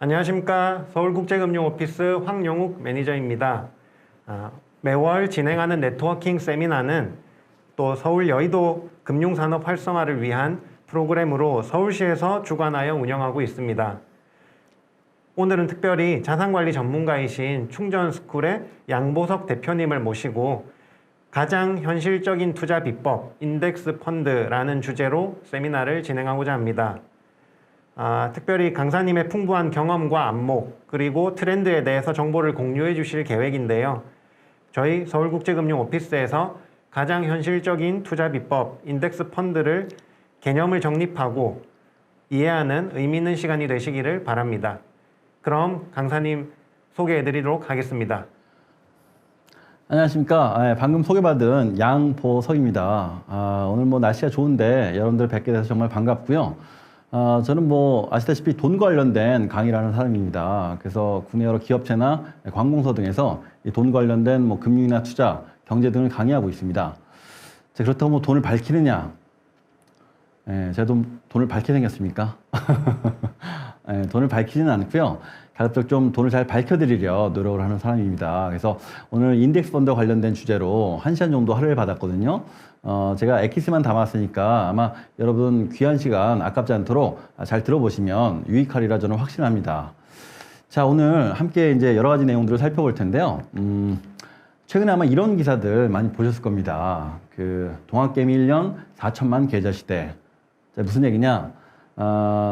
안녕하십니까. 서울국제금융오피스 황용욱 매니저입니다. 매월 진행하는 네트워킹 세미나는 또 서울 여의도 금융산업 활성화를 위한 프로그램으로 서울시에서 주관하여 운영하고 있습니다. 오늘은 특별히 자산관리 전문가이신 충전스쿨의 양보석 대표님을 모시고 가장 현실적인 투자 비법, 인덱스 펀드라는 주제로 세미나를 진행하고자 합니다. 특별히 강사님의 풍부한 경험과 안목, 그리고 트렌드에 대해서 정보를 공유해 주실 계획인데요. 저희 서울국제금융오피스에서 가장 현실적인 투자 비법, 인덱스 펀드를 개념을 정립하고 이해하는 의미 있는 시간이 되시기를 바랍니다. 그럼 강사님 소개해 드리도록 하겠습니다. 안녕하십니까. 방금 소개받은 양보석입니다. 오늘 날씨가 좋은데 여러분들 뵙게 돼서 정말 반갑고요. 저는 아시다시피 돈 관련된 강의라는 사람입니다. 그래서 국내 여러 기업체나 관공서 등에서 이 돈 관련된 금융이나 투자, 경제 등을 강의하고 있습니다. 그렇다고 돈을 밝히느냐? 제가 돈을 밝게 생겼습니까? 돈을 밝히지는 않고요. 가급적 좀 돈을 잘 밝혀드리려 노력을 하는 사람입니다. 그래서 오늘 인덱스 펀드와 관련된 주제로 1시간 정도 할애를 받았거든요. 제가 엑기스만 담았으니까 아마 여러분 귀한 시간 아깝지 않도록 잘 들어보시면 유익하리라 저는 확신합니다. 자, 오늘 함께 이제 여러 가지 내용들을 살펴볼 텐데요. 최근에 아마 이런 기사들 많이 보셨을 겁니다. 동학개미 1년 4천만 계좌 시대. 자, 무슨 얘기냐?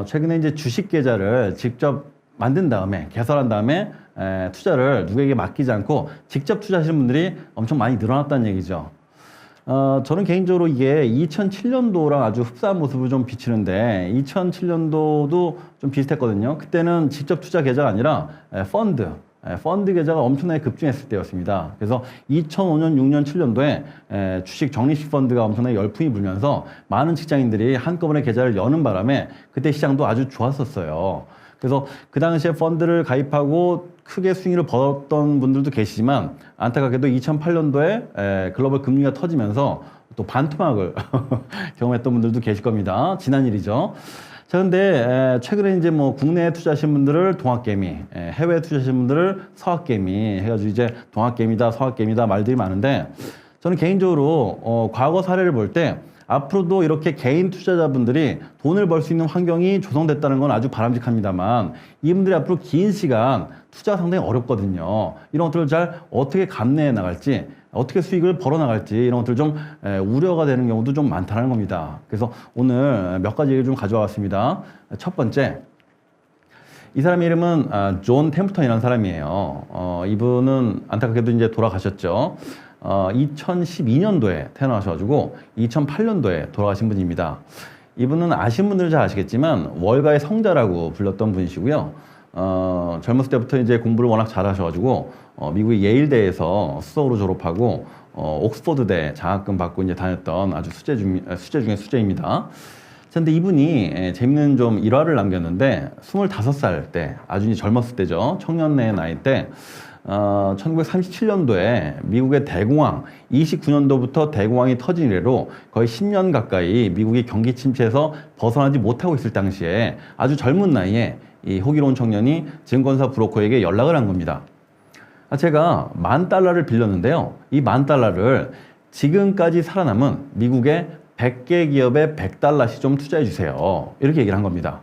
최근에 이제 주식 계좌를 직접 만든 다음에, 개설한 다음에 투자를 누구에게 맡기지 않고 직접 투자하시는 분들이 엄청 많이 늘어났다는 얘기죠. 저는 개인적으로 이게 2007년도랑 아주 흡사한 모습을 좀 비치는데 2007년도도 좀 비슷했거든요. 그때는 직접 투자 계좌가 아니라 펀드 계좌가 엄청나게 급증했을 때였습니다. 그래서 2005년, 6년, 7년도에 주식 적립식 펀드가 엄청나게 열풍이 불면서 많은 직장인들이 한꺼번에 계좌를 여는 바람에 그때 시장도 아주 좋았었어요. 그래서 그 당시에 펀드를 가입하고 크게 수익을 벌었던 분들도 계시지만 안타깝게도 2008년도에 글로벌 금리가 터지면서 또 반토막을 경험했던 분들도 계실 겁니다. 지난 일이죠. 자, 근데 최근에 이제 국내에 투자하신 분들을 동학개미, 해외에 투자하신 분들을 서학개미 해가지고 이제 동학개미다, 서학개미다 말들이 많은데 저는 개인적으로 과거 사례를 볼 때 앞으로도 이렇게 개인 투자자분들이 돈을 벌 수 있는 환경이 조성됐다는 건 아주 바람직합니다만 이분들이 앞으로 긴 시간 투자가 상당히 어렵거든요. 이런 것들을 잘 어떻게 감내해 나갈지, 어떻게 수익을 벌어 나갈지 이런 것들 좀 우려가 되는 경우도 좀 많다는 겁니다. 그래서 오늘 몇 가지 얘기를 좀 가져와 봤습니다. 첫 번째, 이 사람 이름은 존 템플턴이라는 사람이에요. 이분은 안타깝게도 이제 돌아가셨죠. 2012년도에 태어나셔가지고 2008년도에 돌아가신 분입니다. 이분은 아시는 분들은 잘 아시겠지만 월가의 성자라고 불렸던 분이시고요. 젊었을 때부터 이제 공부를 워낙 잘하셔가지고 미국의 예일대에서 수석으로 졸업하고 옥스퍼드대 장학금 받고 이제 다녔던 아주 수재 중에 수재입니다. 그런데 이분이 재밌는 좀 일화를 남겼는데 25살 때, 아주 젊었을 때죠. 청년의 나이 때 1937년도에 미국의 대공황, 29년도부터 대공황이 터진 이래로 거의 10년 가까이 미국이 경기 침체에서 벗어나지 못하고 있을 당시에 아주 젊은 나이에 이 호기로운 청년이 증권사 브로커에게 연락을 한 겁니다. 제가 $10,000를 빌렸는데요. 이 $10,000를 지금까지 살아남은 미국의 100개 기업에 $100씩 좀 투자해 주세요. 이렇게 얘기를 한 겁니다.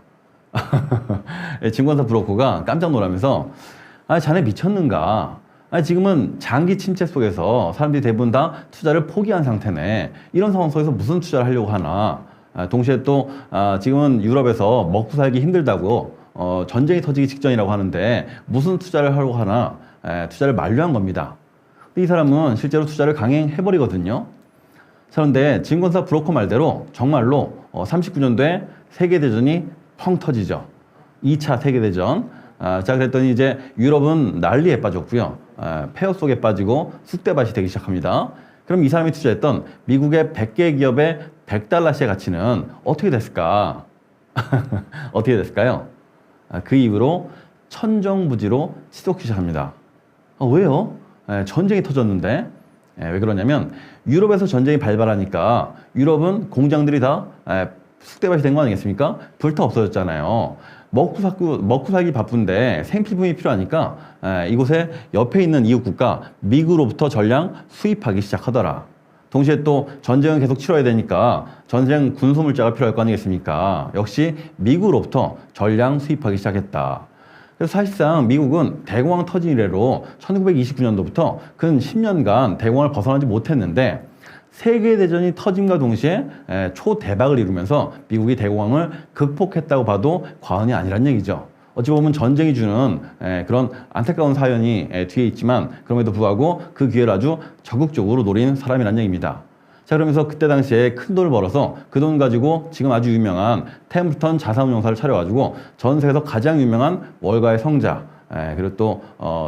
증권사 브로커가 깜짝 놀라면서 자네 미쳤는가? 지금은 장기 침체 속에서 사람들이 대부분 다 투자를 포기한 상태네. 이런 상황 속에서 무슨 투자를 하려고 하나? 동시에 또 지금은 유럽에서 먹고 살기 힘들다고 전쟁이 터지기 직전이라고 하는데 무슨 투자를 하려고 하나? 투자를 만류한 겁니다. 이 사람은 실제로 투자를 강행해버리거든요. 그런데 증권사 브로커 말대로 정말로 39년도에 세계대전이 펑 터지죠. 2차 세계대전. 자, 그랬더니 이제 유럽은 난리에 빠졌고요. 폐허 속에 빠지고 쑥대밭이 되기 시작합니다. 그럼 이 사람이 투자했던 미국의 100개 기업의 $100의 가치는 어떻게 됐을까? 어떻게 됐을까요? 그 이후로 천정부지로 치솟기 시작합니다. 왜요? 전쟁이 터졌는데. 왜 그러냐면 유럽에서 전쟁이 발발하니까 유럽은 공장들이 다 쑥대밭이 된 거 아니겠습니까? 불타 없어졌잖아요. 먹고 살기 바쁜데 생필품이 필요하니까 이곳에 옆에 있는 이웃 국가 미국으로부터 전량 수입하기 시작하더라. 동시에 또 전쟁은 계속 치러야 되니까 전쟁 군소물자가 필요할 거 아니겠습니까? 역시 미국으로부터 전량 수입하기 시작했다. 그래서 사실상 미국은 대공황 터진 이래로 1929년도부터 근 10년간 대공황을 벗어나지 못했는데 세계대전이 터짐과 동시에 초대박을 이루면서 미국이 대공황을 극복했다고 봐도 과언이 아니란 얘기죠. 어찌 보면 전쟁이 주는 그런 안타까운 사연이 뒤에 있지만 그럼에도 불구하고 그 기회를 아주 적극적으로 노린 사람이란 얘기입니다. 자, 그러면서 그때 당시에 큰 돈을 벌어서 그 돈 가지고 지금 아주 유명한 템플턴 자산운용사를 차려가지고 전 세계에서 가장 유명한 월가의 성자, 그리고 또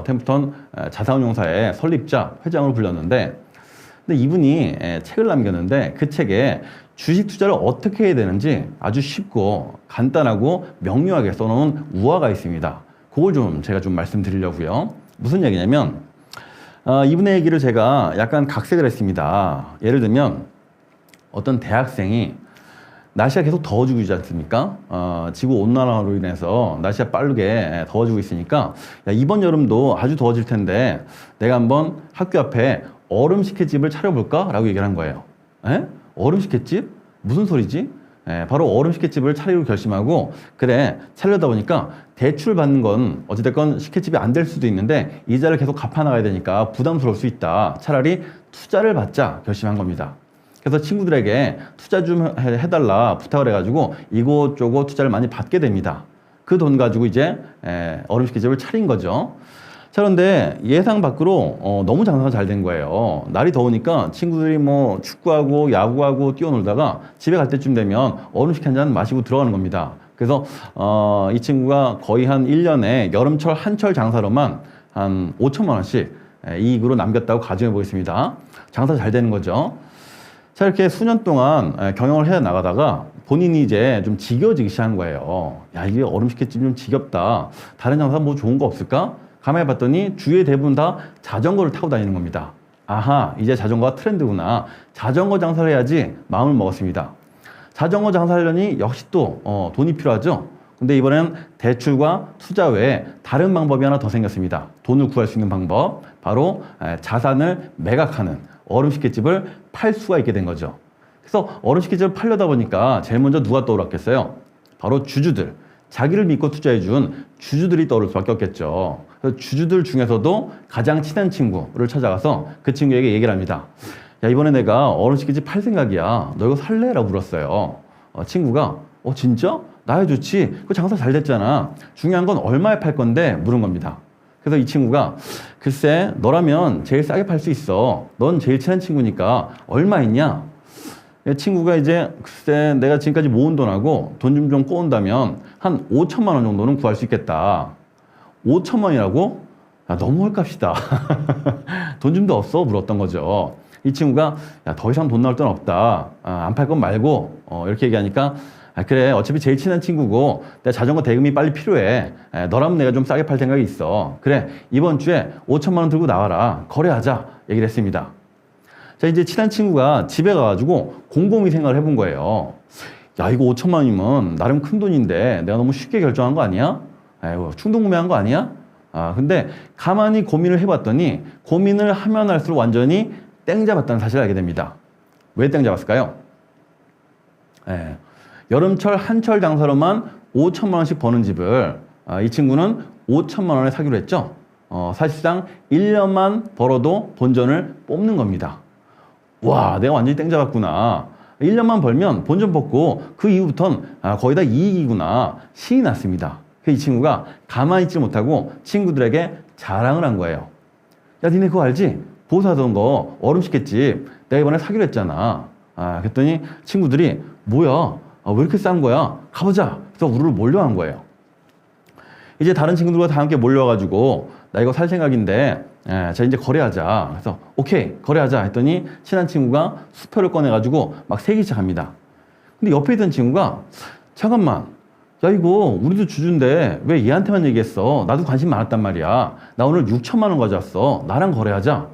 템플턴 자산운용사의 설립자, 회장으로 불렸는데, 근데 이분이 책을 남겼는데 그 책에 주식 투자를 어떻게 해야 되는지 아주 쉽고 간단하고 명료하게 써놓은 우화가 있습니다. 그걸 제가 좀 말씀드리려고요. 무슨 얘기냐면 이분의 얘기를 제가 약간 각색을 했습니다. 예를 들면 어떤 대학생이 날씨가 계속 더워지고 있지 않습니까? 지구 온난화로 인해서 날씨가 빠르게 더워지고 있으니까 야, 이번 여름도 아주 더워질 텐데 내가 한번 학교 앞에 얼음 식혜집을 차려볼까? 라고 얘기를 한 거예요. 얼음 식혜집? 무슨 소리지? 바로 얼음 식혜집을 차리기로 결심하고 그래 차려다 보니까 대출 받는 건 어찌됐건 식혜집이 안 될 수도 있는데 이자를 계속 갚아나가야 되니까 부담스러울 수 있다. 차라리 투자를 받자 결심한 겁니다. 그래서 친구들에게 투자 좀 해달라 부탁을 해가지고 이곳저곳 투자를 많이 받게 됩니다. 그 돈 가지고 이제 얼음 식혜집을 차린 거죠. 자, 그런데 예상 밖으로 너무 장사가 잘 된 거예요. 날이 더우니까 친구들이 뭐 축구하고 야구하고 뛰어놀다가 집에 갈 때쯤 되면 얼음식 한 잔 마시고 들어가는 겁니다. 그래서 이 친구가 거의 한 1년에 여름철 한철 장사로만 한 5천만 원씩 이익으로 남겼다고 가정해 보겠습니다. 장사 잘 되는 거죠. 자, 이렇게 수년 동안 경영을 해 나가다가 본인이 이제 좀 지겨워지기 시작한 거예요. 야, 이게 얼음식집 좀 지겹다. 다른 장사 뭐 좋은 거 없을까? 가만히 봤더니 주위에 대부분 다 자전거를 타고 다니는 겁니다. 아하, 이제 자전거가 트렌드구나. 자전거 장사를 해야지 마음을 먹었습니다. 자전거 장사하려니 역시 또 돈이 필요하죠. 근데 이번엔 대출과 투자 외에 다른 방법이 하나 더 생겼습니다. 돈을 구할 수 있는 방법. 바로 자산을 매각하는 얼음식혜집을 팔 수가 있게 된 거죠. 그래서 얼음식혜집을 팔려다 보니까 제일 먼저 누가 떠올랐겠어요? 바로 주주들. 자기를 믿고 투자해준 주주들이 떠오를 수밖에 없겠죠. 그래서 주주들 중에서도 가장 친한 친구를 찾아가서 그 친구에게 얘기를 합니다. 야, 이번에 내가 얼음식혜집 팔 생각이야. 너 이거 살래? 라고 물었어요. 친구가 진짜? 나야 좋지. 그 장사 잘 됐잖아. 중요한 건 얼마에 팔 건데? 물은 겁니다. 그래서 이 친구가 글쎄 너라면 제일 싸게 팔 수 있어. 넌 제일 친한 친구니까 얼마 있냐? 친구가 이제 글쎄 내가 지금까지 모은 돈하고 돈 좀 꼬은다면 한 5천만 원 정도는 구할 수 있겠다. 5천만 원이라고? 야, 너무 헐값이다. 돈 좀 더 없어? 물었던 거죠. 이 친구가 야, 더 이상 돈 나올 돈 없다. 안 팔 건 말고 이렇게 얘기하니까 그래 어차피 제일 친한 친구고 내 자전거 대금이 빨리 필요해. 너라면 내가 좀 싸게 팔 생각이 있어. 그래 이번 주에 5천만 원 들고 나와라. 거래하자. 얘기를 했습니다. 자, 이제 친한 친구가 집에 가가지고 곰곰이 생각을 해본 거예요. 야, 이거 5천만 원이면 나름 큰 돈인데 내가 너무 쉽게 결정한 거 아니야? 아이고, 충동 구매한 거 아니야? 근데 가만히 고민을 해봤더니 고민을 하면 할수록 완전히 땡 잡았다는 사실을 알게 됩니다. 왜 땡 잡았을까요? 여름철 한철 장사로만 5천만 원씩 버는 집을 이 친구는 5천만 원에 사기로 했죠. 사실상 1년만 벌어도 본전을 뽑는 겁니다. 와, 내가 완전히 땡 잡았구나. 1년만 벌면 본전 뽑고 그 이후부터는 거의 다 이익이구나. 신이 났습니다. 이 친구가 가만히 있지 못하고 친구들에게 자랑을 한 거예요. 야, 니네 그거 알지? 보사하던 거 얼음식혜집 내가 이번에 사기로 했잖아. 그랬더니 친구들이 뭐야? 왜 이렇게 싼 거야? 가보자. 그래서 우르르 몰려간 거예요. 이제 다른 친구들과 다 함께 몰려와가지고 나 이거 살 생각인데 자 이제 거래하자. 그래서 오케이 거래하자 했더니 친한 친구가 수표를 꺼내가지고 막 세기 시작합니다. 근데 옆에 있던 친구가 잠깐만 야 이거 우리도 주주인데 왜 얘한테만 얘기했어? 나도 관심 많았단 말이야. 나 오늘 6천만 원 가져왔어. 나랑 거래하자.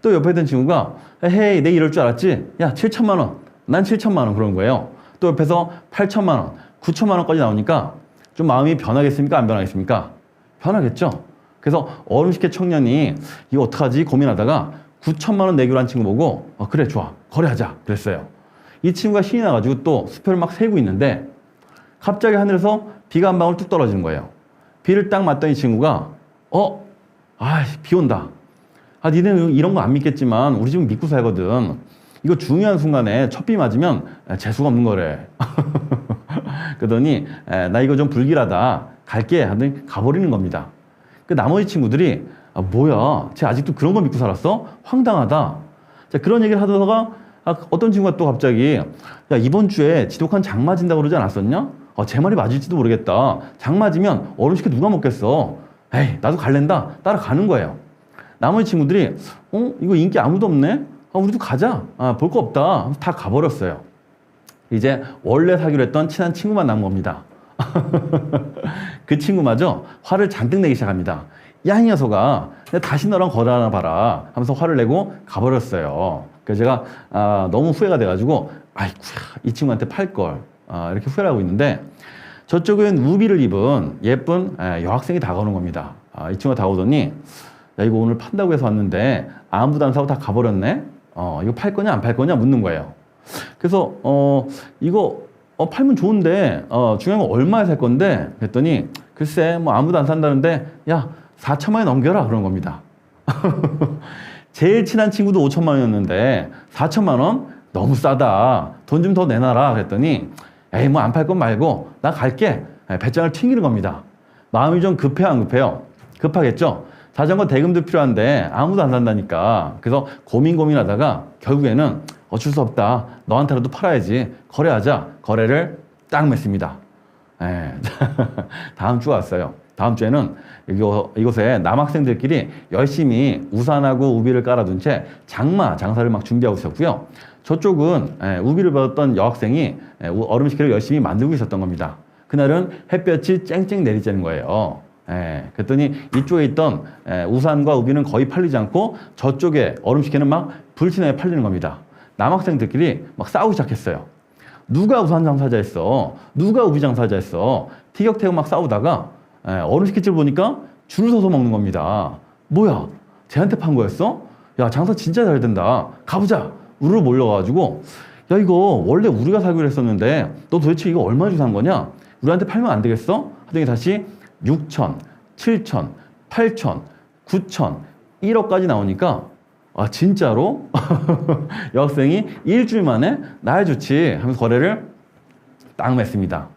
또 옆에 있던 친구가 헤이 내 이럴 줄 알았지? 야 7천만 원. 난 7천만 원 그런 거예요. 또 옆에서 8천만 원, 9천만 원까지 나오니까 좀 마음이 변하겠습니까? 안 변하겠습니까? 변하겠죠. 그래서 어림식의 청년이 이거 어떡하지 고민하다가 9천만 원 내기로 한 친구 보고 그래 좋아 거래하자 그랬어요. 이 친구가 신이 나가지고 또 수표를 막 세고 있는데 갑자기 하늘에서 비가 한 방울 뚝 떨어지는 거예요. 비를 딱 맞던 이 친구가 비 온다. 니네는 이런 거 안 믿겠지만 우리 집은 믿고 살거든. 이거 중요한 순간에 첫 비 맞으면 재수가 없는 거래. 그러더니 나 이거 좀 불길하다. 갈게 하더니 가버리는 겁니다. 그 나머지 친구들이 뭐야 쟤 아직도 그런 거 믿고 살았어? 황당하다. 자, 그런 얘기를 하다가 어떤 친구가 또 갑자기 야 이번 주에 지독한 장 맞은다고 그러지 않았었냐? 제 말이 맞을지도 모르겠다. 장 맞으면 얼음식혜 누가 먹겠어? 에이 나도 갈랜다. 따라가는 거예요. 나머지 친구들이 이거 인기 아무도 없네? 우리도 가자. 볼 거 없다. 다 가버렸어요. 이제 원래 사기로 했던 친한 친구만 남은 겁니다. 그 친구마저 화를 잔뜩 내기 시작합니다. 야, 이 녀석아, 내가 다시 너랑 거래하나 봐라 하면서 화를 내고 가버렸어요. 그래서 제가 너무 후회가 돼가지고 아이쿠야 이 친구한테 팔걸 이렇게 후회를 하고 있는데 저쪽은 우비를 입은 예쁜 여학생이 다가오는 겁니다. 이 친구가 다가오더니 야 이거 오늘 판다고 해서 왔는데 아무도 안 사고 다 가버렸네. 이거 팔 거냐 안 팔 거냐 묻는 거예요. 그래서 이거 팔면 좋은데 중요한 건 얼마에 살 건데 그랬더니 글쎄 뭐 아무도 안 산다는데 야 4천만 원 넘겨라 그런 겁니다. 제일 친한 친구도 5천만 원이었는데 4천만 원 너무 싸다. 돈 좀 더 내놔라 그랬더니 에이 뭐 안 팔 건 말고 나 갈게. 배짱을 튕기는 겁니다. 마음이 좀 급해요 안 급해요? 급하겠죠. 자전거 대금도 필요한데 아무도 안 산다니까. 그래서 고민하다가 결국에는 어쩔 수 없다. 너한테라도 팔아야지. 거래하자. 거래를 딱 맺습니다. 다음 주가 왔어요. 다음 주에는 이곳에 남학생들끼리 열심히 우산하고 우비를 깔아둔 채 장사를 막 준비하고 있었고요. 저쪽은 우비를 받았던 여학생이 얼음식혜를 열심히 만들고 있었던 겁니다. 그날은 햇볕이 쨍쨍 내리쬐는 거예요. 그랬더니 이쪽에 있던 우산과 우비는 거의 팔리지 않고 저쪽에 얼음식혜는 막 불티나게 팔리는 겁니다. 남학생들끼리 막 싸우기 시작했어요. 누가 우산 장사자 했어? 누가 우비 장사자 했어? 티격태격 막 싸우다가 얼음식혜집을 보니까 줄을 서서 먹는 겁니다. 뭐야? 쟤한테 판 거였어? 야 장사 진짜 잘 된다. 가보자. 우르르 몰려가지고 야 이거 원래 우리가 사기로 했었는데 너 도대체 이거 얼마 주고 산 거냐? 우리한테 팔면 안 되겠어? 하더니 다시 6천, 7천, 8천, 9천, 1억까지 나오니까 진짜로? 여학생이 일주일 만에 나야 좋지 하면서 거래를 딱 맺습니다.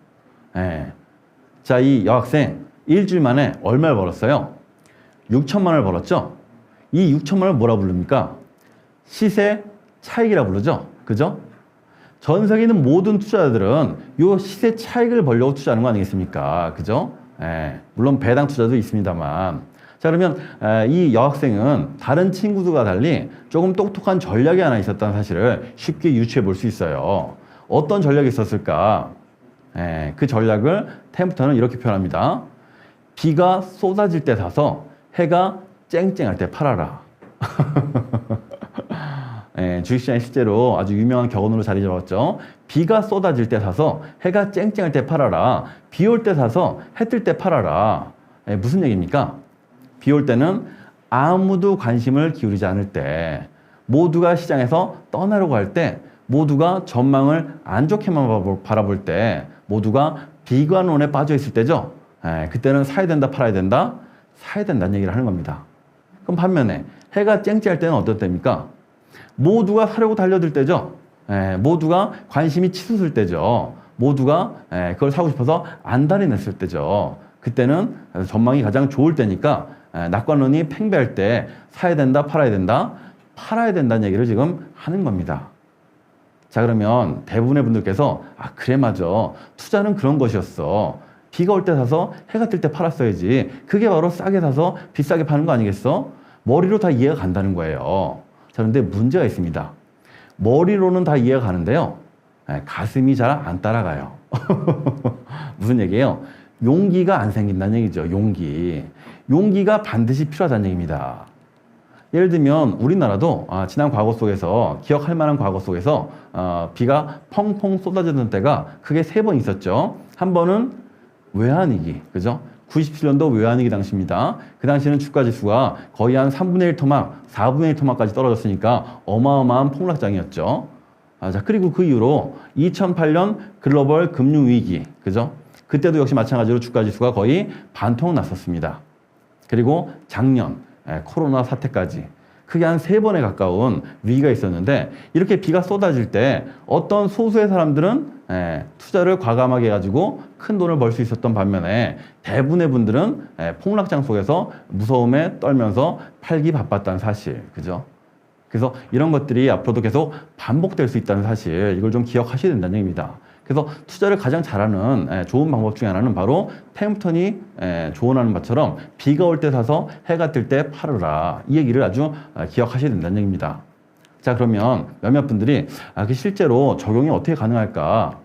자, 이 여학생 일주일 만에 얼마를 벌었어요? 6천만 원을 벌었죠? 이 6천만 원을 뭐라 부릅니까? 시세 차익이라 부르죠? 그죠? 전 세계에 있는 모든 투자자들은 이 시세 차익을 벌려고 투자하는 거 아니겠습니까? 그죠? 물론 배당 투자도 있습니다만. 자, 그러면 이 여학생은 다른 친구들과 달리 조금 똑똑한 전략이 하나 있었다는 사실을 쉽게 유추해 볼 수 있어요. 어떤 전략이 있었을까? 그 전략을 템부터는 이렇게 표현합니다. 비가 쏟아질 때 사서 해가 쨍쨍할 때 팔아라. 주식시장에 실제로 아주 유명한 격언으로 자리 잡았죠. 비가 쏟아질 때 사서 해가 쨍쨍할 때 팔아라. 비 올 때 사서 해 뜰 때 팔아라. 무슨 얘기입니까? 비 올 때는 아무도 관심을 기울이지 않을 때, 모두가 시장에서 떠나려고 할 때, 모두가 전망을 안 좋게만 바라볼 때, 모두가 비관론에 빠져 있을 때죠. 그때는 사야 된다, 팔아야 된다, 사야 된다는 얘기를 하는 겁니다. 그럼 반면에 해가 쨍쨍할 때는 어떨 때입니까? 모두가 사려고 달려들 때죠. 모두가 관심이 치솟을 때죠. 모두가 그걸 사고 싶어서 안달이 냈을 때죠. 그때는 전망이 가장 좋을 때니까 낙관론이 팽배할 때 사야 된다, 팔아야 된다, 팔아야 된다는 얘기를 지금 하는 겁니다. 자, 그러면 대부분의 분들께서 그래 맞아. 투자는 그런 것이었어. 비가 올 때 사서 해가 뜰 때 팔았어야지. 그게 바로 싸게 사서 비싸게 파는 거 아니겠어? 머리로 다 이해가 간다는 거예요. 자, 그런데 문제가 있습니다. 머리로는 다 이해가 가는데요. 가슴이 잘 안 따라가요. 무슨 얘기예요? 용기가 안 생긴다는 얘기죠. 용기가 반드시 필요하다는 얘기입니다. 예를 들면 우리나라도 지난 과거 속에서 기억할 만한 과거 속에서 비가 펑펑 쏟아지던 때가 크게 3번 있었죠. 한 번은 외환위기, 그죠? 97년도 외환위기 당시입니다. 그 당시에는 주가지수가 거의 한 3분의 1 토막, 4분의 1 토막까지 떨어졌으니까 어마어마한 폭락장이었죠. 자, 그리고 그 이후로 2008년 글로벌 금융위기, 그죠? 그때도 역시 마찬가지로 주가지수가 거의 반토막 났었습니다. 그리고 작년 코로나 사태까지 크게 한 3번에 가까운 위기가 있었는데, 이렇게 비가 쏟아질 때 어떤 소수의 사람들은 투자를 과감하게 해가지고 큰 돈을 벌 수 있었던 반면에 대부분의 분들은 폭락장 속에서 무서움에 떨면서 팔기 바빴다는 사실, 그죠? 그래서 이런 것들이 앞으로도 계속 반복될 수 있다는 사실, 이걸 좀 기억하셔야 된다는 얘기입니다. 그래서 투자를 가장 잘하는 좋은 방법 중에 하나는 바로 템프턴이 조언하는 바처럼 비가 올 때 사서 해가 뜰 때 팔으라, 이 얘기를 아주 기억하셔야 된다는 얘기입니다. 자, 그러면 몇몇 분들이 그 실제로 적용이 어떻게 가능할까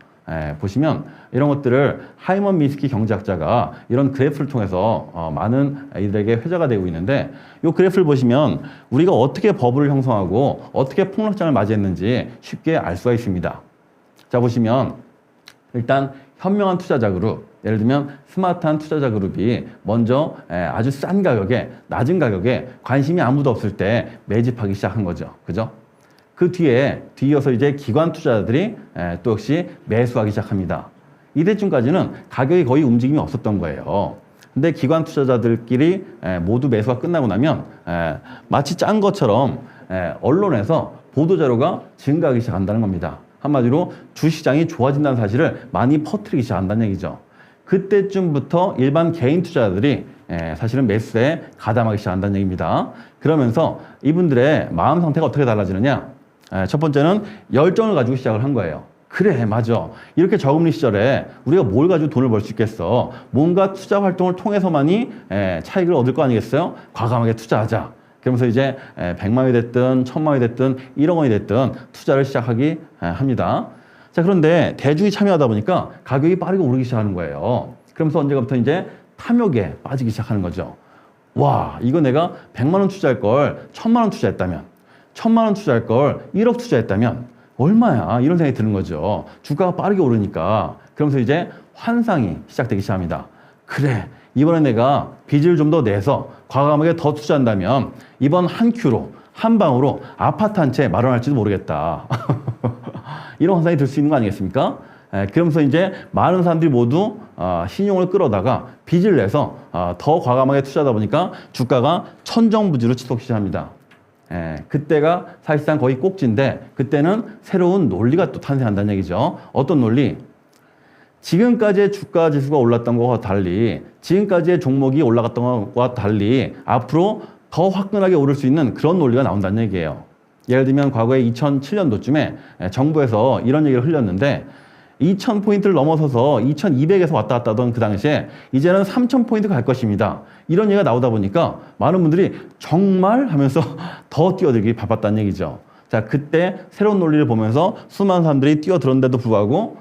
보시면 이런 것들을 하이먼 미스키 경제학자가 이런 그래프를 통해서 많은 이들에게 회자가 되고 있는데, 이 그래프를 보시면 우리가 어떻게 버블을 형성하고 어떻게 폭락장을 맞이했는지 쉽게 알 수가 있습니다. 자, 보시면 일단 현명한 투자자 그룹, 예를 들면 스마트한 투자자 그룹이 먼저 아주 싼 가격에, 낮은 가격에 관심이 아무도 없을 때 매집하기 시작한 거죠. 그죠? 그 뒤이어서 이제 기관 투자자들이 또 역시 매수하기 시작합니다. 이때쯤까지는 가격이 거의 움직임이 없었던 거예요. 근데 기관 투자자들끼리 모두 매수가 끝나고 나면 마치 짠 것처럼 언론에서 보도자료가 증가하기 시작한다는 겁니다. 한마디로 주시장이 좋아진다는 사실을 많이 퍼뜨리기 시작한다는 얘기죠. 그때쯤부터 일반 개인 투자자들이 사실은 매수에 가담하기 시작한다는 얘기입니다. 그러면서 이분들의 마음 상태가 어떻게 달라지느냐? 첫 번째는 열정을 가지고 시작을 한 거예요. 그래, 맞아. 이렇게 저금리 시절에 우리가 뭘 가지고 돈을 벌 수 있겠어? 뭔가 투자 활동을 통해서만이 차익을 얻을 거 아니겠어요? 과감하게 투자하자. 그러면서 이제 100만 원이 됐든 1000만 원이 됐든 1억 원이 됐든 투자를 시작하기 합니다. 자, 그런데 대중이 참여하다 보니까 가격이 빠르게 오르기 시작하는 거예요. 그러면서 언제부터 이제 탐욕에 빠지기 시작하는 거죠. 와, 이거 내가 100만 원 투자할 걸 1000만 원 투자했다면, 1000만 원 투자할 걸 1억 투자했다면 얼마야? 이런 생각이 드는 거죠. 주가가 빠르게 오르니까. 그러면서 이제 환상이 시작되기 시작합니다. 그래, 이번에 내가 빚을 좀 더 내서 과감하게 더 투자한다면 이번 한 큐로, 한 방으로 아파트 한 채 마련할지도 모르겠다. 이런 환상이 들 수 있는 거 아니겠습니까? 그러면서 이제 많은 사람들이 모두 신용을 끌어다가 빚을 내서 더 과감하게 투자하다 보니까 주가가 천정부지로 치솟기 시작합니다. 그때가 사실상 거의 꼭지인데, 그때는 새로운 논리가 또 탄생한다는 얘기죠. 어떤 논리? 지금까지의 주가 지수가 올랐던 것과 달리, 지금까지의 종목이 올라갔던 것과 달리 앞으로 더 화끈하게 오를 수 있는 그런 논리가 나온다는 얘기예요. 예를 들면 과거에 2007년도쯤에 정부에서 이런 얘기를 흘렸는데, 2000포인트를 넘어서서 2200에서 왔다 갔다 하던 그 당시에 이제는 3000포인트 갈 것입니다. 이런 얘기가 나오다 보니까 많은 분들이 정말 하면서 더 뛰어들기 바빴다는 얘기죠. 자, 그때 새로운 논리를 보면서 수많은 사람들이 뛰어들었는데도 불구하고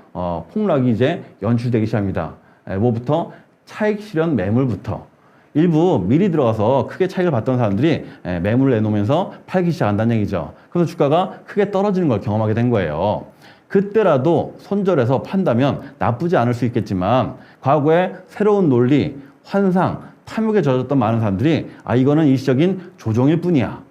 폭락이 이제 연출되기 시작합니다. 뭐부터? 차익 실현 매물부터. 일부 미리 들어가서 크게 차익을 봤던 사람들이 매물을 내놓으면서 팔기 시작한다는 얘기죠. 그래서 주가가 크게 떨어지는 걸 경험하게 된 거예요. 그때라도 손절해서 판다면 나쁘지 않을 수 있겠지만, 과거에 새로운 논리, 환상, 탐욕에 젖었던 많은 사람들이 이거는 일시적인 조정일 뿐이야.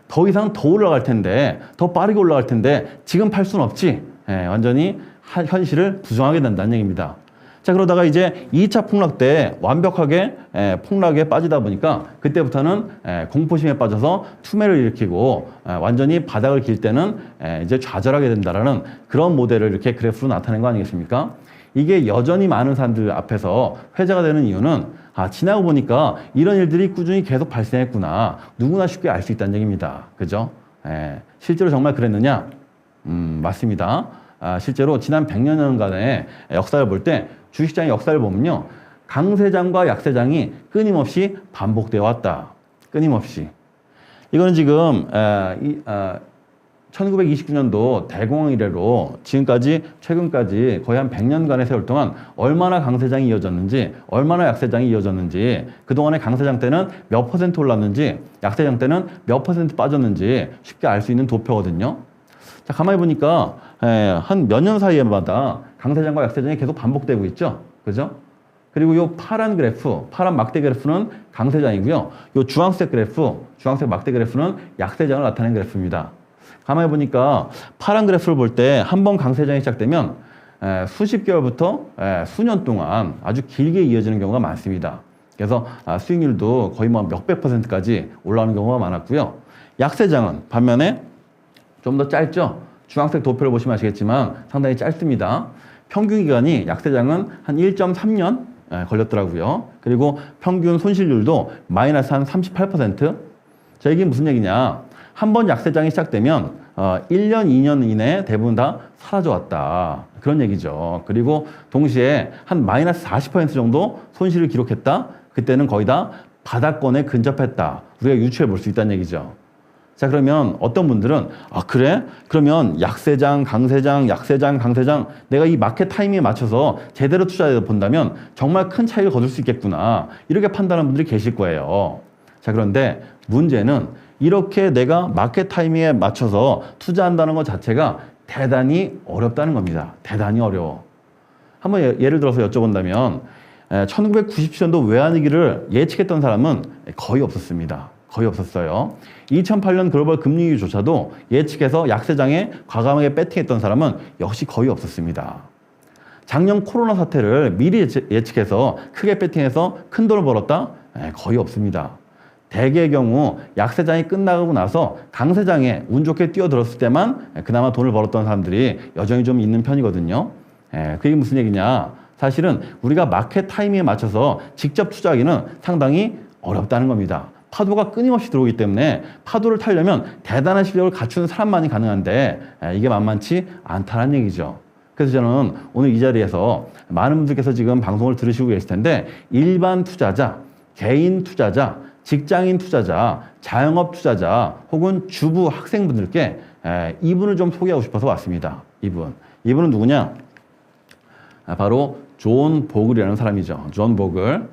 더 이상 더 올라갈 텐데, 더 빠르게 올라갈 텐데 지금 팔 수는 없지. 완전히 현실을 부정하게 된다는 얘기입니다. 자, 그러다가 이제 2차 폭락 때 완벽하게 폭락에 빠지다 보니까 그때부터는 공포심에 빠져서 투매를 일으키고 완전히 바닥을 길 때는 이제 좌절하게 된다라는 그런 모델을 이렇게 그래프로 나타낸 거 아니겠습니까? 이게 여전히 많은 사람들 앞에서 회자가 되는 이유는 지나고 보니까 이런 일들이 꾸준히 계속 발생했구나. 누구나 쉽게 알 수 있다는 얘기입니다. 그죠? 실제로 정말 그랬느냐? 맞습니다. 실제로 지난 100년간의 역사를 볼 때, 주식시장의 역사를 보면요, 강세장과 약세장이 끊임없이 반복되어 왔다. 끊임없이. 이거는 지금 1929년도 대공황 이래로 지금까지 최근까지 거의 한 100년간의 세월 동안 얼마나 강세장이 이어졌는지, 얼마나 약세장이 이어졌는지, 그동안의 강세장 때는 몇 퍼센트 올랐는지, 약세장 때는 몇 퍼센트 빠졌는지 쉽게 알 수 있는 도표거든요. 자, 가만히 보니까 한 몇 년 사이에마다 강세장과 약세장이 계속 반복되고 있죠. 그죠? 그리고 이 파란 그래프, 파란 막대 그래프는 강세장이고요. 이 주황색 그래프, 주황색 막대 그래프는 약세장을 나타내는 그래프입니다. 가만히 보니까 파란 그래프를 볼 때 한 번 강세장이 시작되면 수십 개월부터 수년 동안 아주 길게 이어지는 경우가 많습니다. 그래서 수익률도 거의 뭐 몇백 %까지 올라오는 경우가 많았고요. 약세장은 반면에 좀 더 짧죠? 주황색 도표를 보시면 아시겠지만 상당히 짧습니다. 평균 기간이 약세장은 한 1.3년 걸렸더라고요. 그리고 평균 손실률도 마이너스 한 38%. 자, 이게 무슨 얘기냐? 한 번 약세장이 시작되면 1년, 2년 이내에 대부분 다 사라져 왔다. 그런 얘기죠. 그리고 동시에 한 마이너스 40% 정도 손실을 기록했다. 그때는 거의 다 바닥권에 근접했다. 우리가 유추해 볼 수 있다는 얘기죠. 자, 그러면 어떤 분들은 그래? 그러면 약세장, 강세장, 약세장, 강세장 내가 이 마켓 타이밍에 맞춰서 제대로 투자해 본다면 정말 큰 차이를 거둘 수 있겠구나. 이렇게 판단하는 분들이 계실 거예요. 자, 그런데 문제는 이렇게 내가 마켓 타이밍에 맞춰서 투자한다는 것 자체가 대단히 어렵다는 겁니다. 대단히 어려워. 한번 예를 들어서 여쭤본다면 1997년도 외환위기를 예측했던 사람은 거의 없었습니다. 거의 없었어요. 2008년 글로벌 금융위기조차도 예측해서 약세장에 과감하게 배팅했던 사람은 역시 거의 없었습니다. 작년 코로나 사태를 미리 예측해서 크게 배팅해서 큰 돈을 벌었다? 거의 없습니다. 대개의 경우 약세장이 끝나고 나서 강세장에 운 좋게 뛰어들었을 때만 그나마 돈을 벌었던 사람들이 여전히 좀 있는 편이거든요. 그게 무슨 얘기냐? 사실은 우리가 마켓 타이밍에 맞춰서 직접 투자하기는 상당히 어렵다는 겁니다. 파도가 끊임없이 들어오기 때문에 파도를 타려면 대단한 실력을 갖추는 사람만이 가능한데 이게 만만치 않다는 얘기죠. 그래서 저는 오늘 이 자리에서 많은 분들께서 지금 방송을 들으시고 계실 텐데 일반 투자자, 개인 투자자, 직장인 투자자, 자영업 투자자 혹은 주부 학생분들께 이분을 좀 소개하고 싶어서 왔습니다. 이분은 누구냐? 바로 존 보글이라는 사람이죠. 존 보글.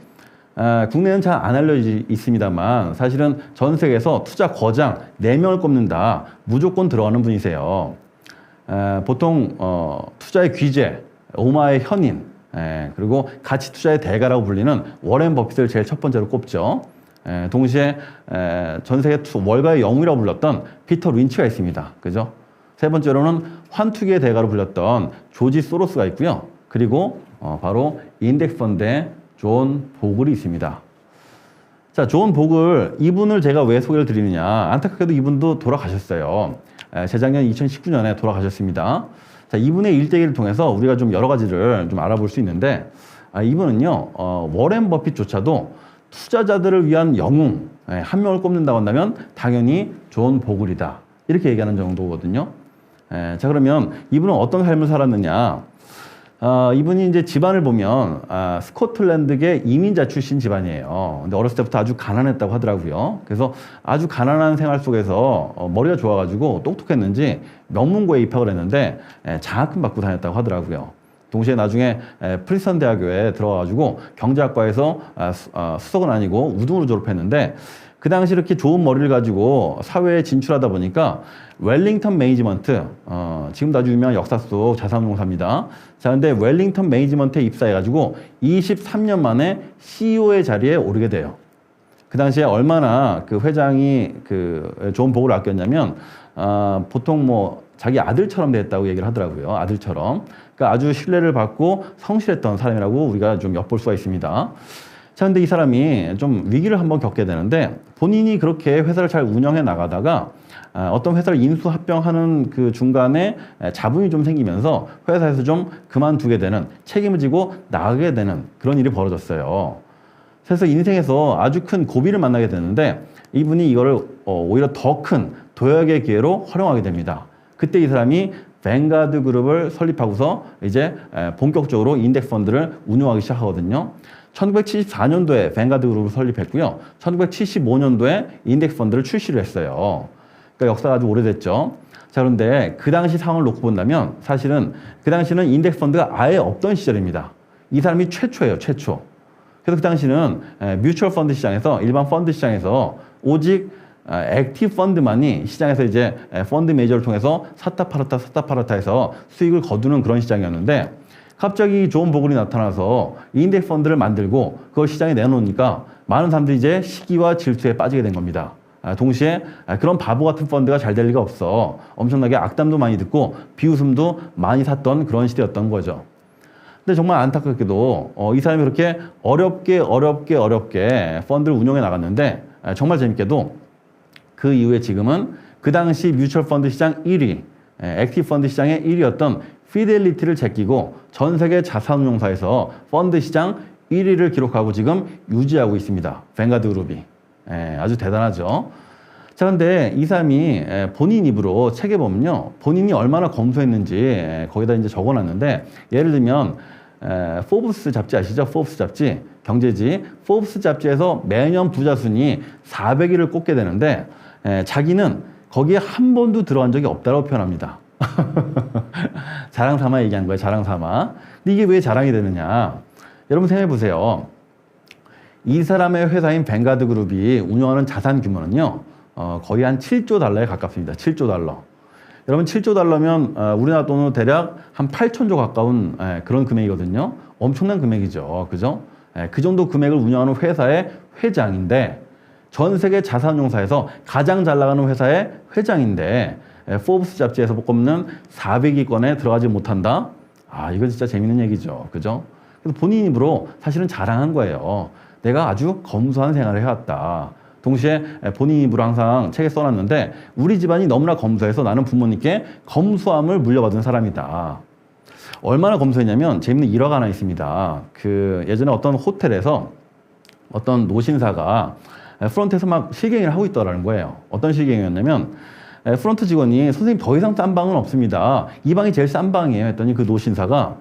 국내는 잘 안 알려져 있습니다만 사실은 전 세계에서 투자 거장 4명을 꼽는다. 무조건 들어가는 분이세요. 보통 투자의 귀재, 오마의 현인, 그리고 가치 투자의 대가라고 불리는 워렌 버핏을 제일 첫 번째로 꼽죠. 동시에 전 세계 월가의 영웅이라고 불렸던 피터 린치가 있습니다. 그죠? 세 번째로는 환투기의 대가로 불렸던 조지 소로스가 있고요. 그리고 바로 인덱스 펀드의 존 보글이 있습니다. 자, 존 보글, 이분을 제가 왜 소개를 드리느냐. 안타깝게도 이분도 돌아가셨어요. 재작년 2019년에 돌아가셨습니다. 자, 이분의 일대기를 통해서 우리가 좀 여러 가지를 좀 알아볼 수 있는데, 이분은요, 워렌 버핏조차도 투자자들을 위한 영웅, 한 명을 꼽는다고 한다면 당연히 존 보글이다. 이렇게 얘기하는 정도거든요. 자, 그러면 이분은 어떤 삶을 살았느냐. 이분이 이제 집안을 보면 스코틀랜드계 이민자 출신 집안이에요. 근데 어렸을 때부터 아주 가난했다고 하더라고요. 그래서 아주 가난한 생활 속에서 머리가 좋아가지고 똑똑했는지 명문고에 입학을 했는데 장학금 받고 다녔다고 하더라고요. 동시에 나중에 프린스턴 대학교에 들어가가지고 경제학과에서 수석은 아니고 우등으로 졸업했는데 그 당시 이렇게 좋은 머리를 가지고 사회에 진출하다 보니까 웰링턴 매니지먼트, 지금도 아주 유명한 역사 속 자산운용사입니다. 자, 근데 웰링턴 매니지먼트에 입사해가지고 23년 만에 CEO의 자리에 오르게 돼요. 그 당시에 얼마나 그 회장이 존 보글을 아꼈냐면, 보통 뭐 자기 아들처럼 됐다고 얘기를 하더라고요. 아들처럼. 그러니까 아주 신뢰를 받고 성실했던 사람이라고 우리가 좀 엿볼 수가 있습니다. 자, 근데 이 사람이 좀 위기를 한번 겪게 되는데 본인이 그렇게 회사를 잘 운영해 나가다가 어떤 회사를 인수합병하는 그 중간에 자본이 좀 생기면서 회사에서 좀 그만두게 되는, 책임을 지고 나가게 되는 그런 일이 벌어졌어요. 그래서 인생에서 아주 큰 고비를 만나게 되는데 이분이 이거를 오히려 더 큰 도약의 기회로 활용하게 됩니다. 그때 이 사람이 뱅가드 그룹을 설립하고서 이제 본격적으로 인덱스 펀드를 운용하기 시작하거든요. 1974년도에 뱅가드 그룹을 설립했고요. 1975년도에 인덱스 펀드를 출시를 했어요. 그러니까 역사가 아주 오래됐죠. 자, 그런데 그 당시 상황을 놓고 본다면 사실은 그 당시는 인덱스 펀드가 아예 없던 시절입니다. 이 사람이 최초예요, 최초. 그래서 그 당시는 뮤추얼 펀드 시장에서, 일반 펀드 시장에서 오직 액티브 펀드만이 시장에서 이제 펀드 매니저를 통해서 샀다 팔았다 해서 수익을 거두는 그런 시장이었는데, 갑자기 존 보글이 나타나서 인덱스 펀드를 만들고 그걸 시장에 내놓으니까 많은 사람들이 이제 시기와 질투에 빠지게 된 겁니다. 동시에 그런 바보 같은 펀드가 잘 될 리가 없어. 엄청나게 악담도 많이 듣고 비웃음도 많이 샀던 그런 시대였던 거죠. 근데 정말 안타깝게도 이 사람이 그렇게 어렵게 펀드를 운영해 나갔는데, 정말 재밌게도 그 이후에 지금은 그 당시 뮤추얼 펀드 시장 1위, 액티브 펀드 시장의 1위였던 피델리티를 제끼고 전 세계 자산운용사에서 펀드 시장 1위를 기록하고 지금 유지하고 있습니다. 뱅가드 그룹이. 아주 대단하죠. 자, 근데 이 사람이 본인 입으로 책에 보면요, 본인이 얼마나 검소했는지 거기다 이제 적어놨는데, 예를 들면 포브스 잡지 아시죠? 포브스 잡지, 경제지. 포브스 잡지에서 매년 부자 순위 400위를 꼽게 되는데, 자기는 거기에 한 번도 들어간 적이 없다고 표현합니다. 자랑 삼아 얘기한 거예요, 자랑 삼아. 근데 이게 왜 자랑이 되느냐? 여러분 생각해 보세요. 이 사람의 회사인 뱅가드 그룹이 운영하는 자산 규모는요, 거의 한 7조 달러에 가깝습니다. 7조 달러. 여러분 7조 달러면 우리나라 돈으로 대략 한 8천조 가까운 그런 금액이거든요. 엄청난 금액이죠. 그죠? 그 정도 금액을 운영하는 회사의 회장인데, 전 세계 자산운용사에서 가장 잘 나가는 회사의 회장인데, 포브스 잡지에서 꼽는 400위권에 들어가지 못한다? 아, 이거 진짜 재밌는 얘기죠. 그죠? 그래서 본인 입으로 사실은 자랑한 거예요. 내가 아주 검소한 생활을 해왔다. 동시에 본인 입으로 항상 책에 써놨는데, 우리 집안이 너무나 검소해서 나는 부모님께 검소함을 물려받은 사람이다. 얼마나 검소했냐면 재밌는 일화가 하나 있습니다. 그 예전에 어떤 호텔에서 어떤 노신사가 프런트에서 막 실갱이를 하고 있더라는 거예요. 어떤 실갱이였냐면, 프런트 직원이 선생님 더 이상 싼 방은 없습니다. 이 방이 제일 싼 방이에요. 했더니 그 노신사가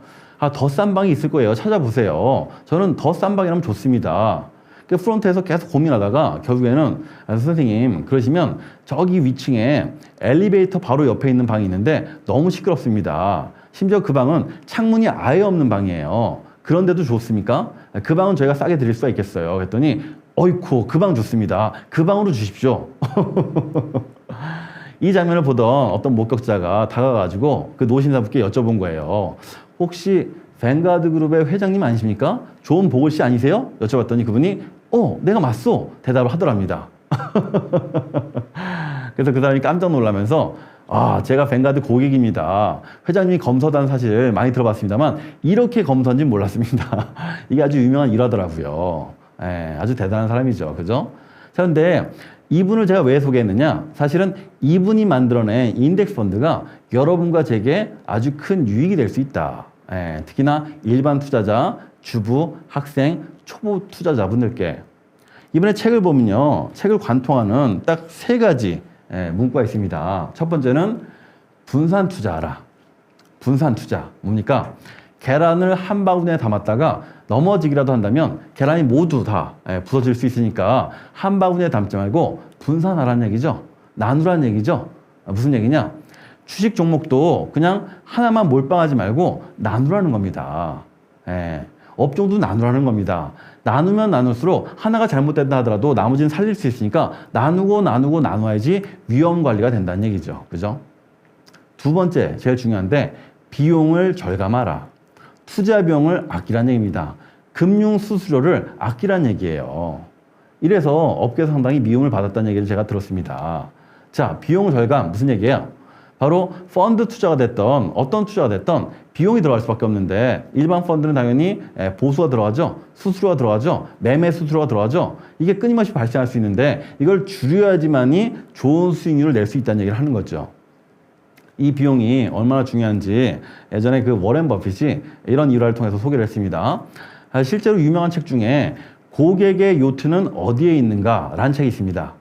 더 싼 방이 있을 거예요. 찾아보세요. 저는 더 싼 방이라면 좋습니다. 그 프런트에서 계속 고민하다가 결국에는 선생님 그러시면 저기 위층에 엘리베이터 바로 옆에 있는 방이 있는데 너무 시끄럽습니다. 심지어 그 방은 창문이 아예 없는 방이에요. 그런데도 좋습니까? 그 방은 저희가 싸게 드릴 수가 있겠어요. 그랬더니 어이쿠 그 방 좋습니다. 그 방으로 주십시오. 이 장면을 보던 어떤 목격자가 다가가지고 그 노신사분께 여쭤본 거예요. 혹시 뱅가드 그룹의 회장님 아니십니까? 존 보글 씨 아니세요? 여쭤봤더니 그분이 내가 맞소 대답을 하더랍니다. 그래서 그 사람이 깜짝 놀라면서 제가 뱅가드 고객입니다. 회장님이 검소하다는 사실 많이 들어봤습니다만 이렇게 검소한지는 몰랐습니다. 이게 아주 유명한 일화더라고요. 아주 대단한 사람이죠. 그죠? 자, 근데 이분을 제가 왜 소개했느냐? 사실은 이분이 만들어낸 인덱스 펀드가 여러분과 제게 아주 큰 유익이 될 수 있다. 특히나 일반 투자자, 주부, 학생, 초보 투자자분들께. 이번에 책을 보면요, 책을 관통하는 딱 3가지 문구가 있습니다. 첫 번째는 분산 투자하라. 분산 투자. 뭡니까? 계란을 한 바구니에 담았다가 넘어지기라도 한다면 계란이 모두 다 부서질 수 있으니까 한 바구니에 담지 말고 분산하라는 얘기죠. 나누라는 얘기죠. 무슨 얘기냐? 주식 종목도 그냥 하나만 몰빵하지 말고 나누라는 겁니다. 업종도 나누라는 겁니다. 나누면 나눌수록 하나가 잘못된다 하더라도 나머지는 살릴 수 있으니까 나누어야지 위험 관리가 된다는 얘기죠. 그죠? 두 번째, 제일 중요한데 비용을 절감하라. 투자 비용을 아끼라는 얘기입니다. 금융 수수료를 아끼라는 얘기예요. 이래서 업계에서 상당히 미움을 받았다는 얘기를 제가 들었습니다. 자, 비용 절감 무슨 얘기예요? 바로 펀드 투자가 됐던 어떤 투자가 됐던 비용이 들어갈 수밖에 없는데, 일반 펀드는 당연히 보수가 들어가죠. 수수료가 들어가죠. 매매 수수료가 들어가죠. 이게 끊임없이 발생할 수 있는데 이걸 줄여야지만이 좋은 수익률을 낼 수 있다는 얘기를 하는 거죠. 이 비용이 얼마나 중요한지 예전에 그 워렌 버핏이 이런 일화를 통해서 소개를 했습니다. 실제로 유명한 책 중에 고객의 요트는 어디에 있는가 라는 책이 있습니다.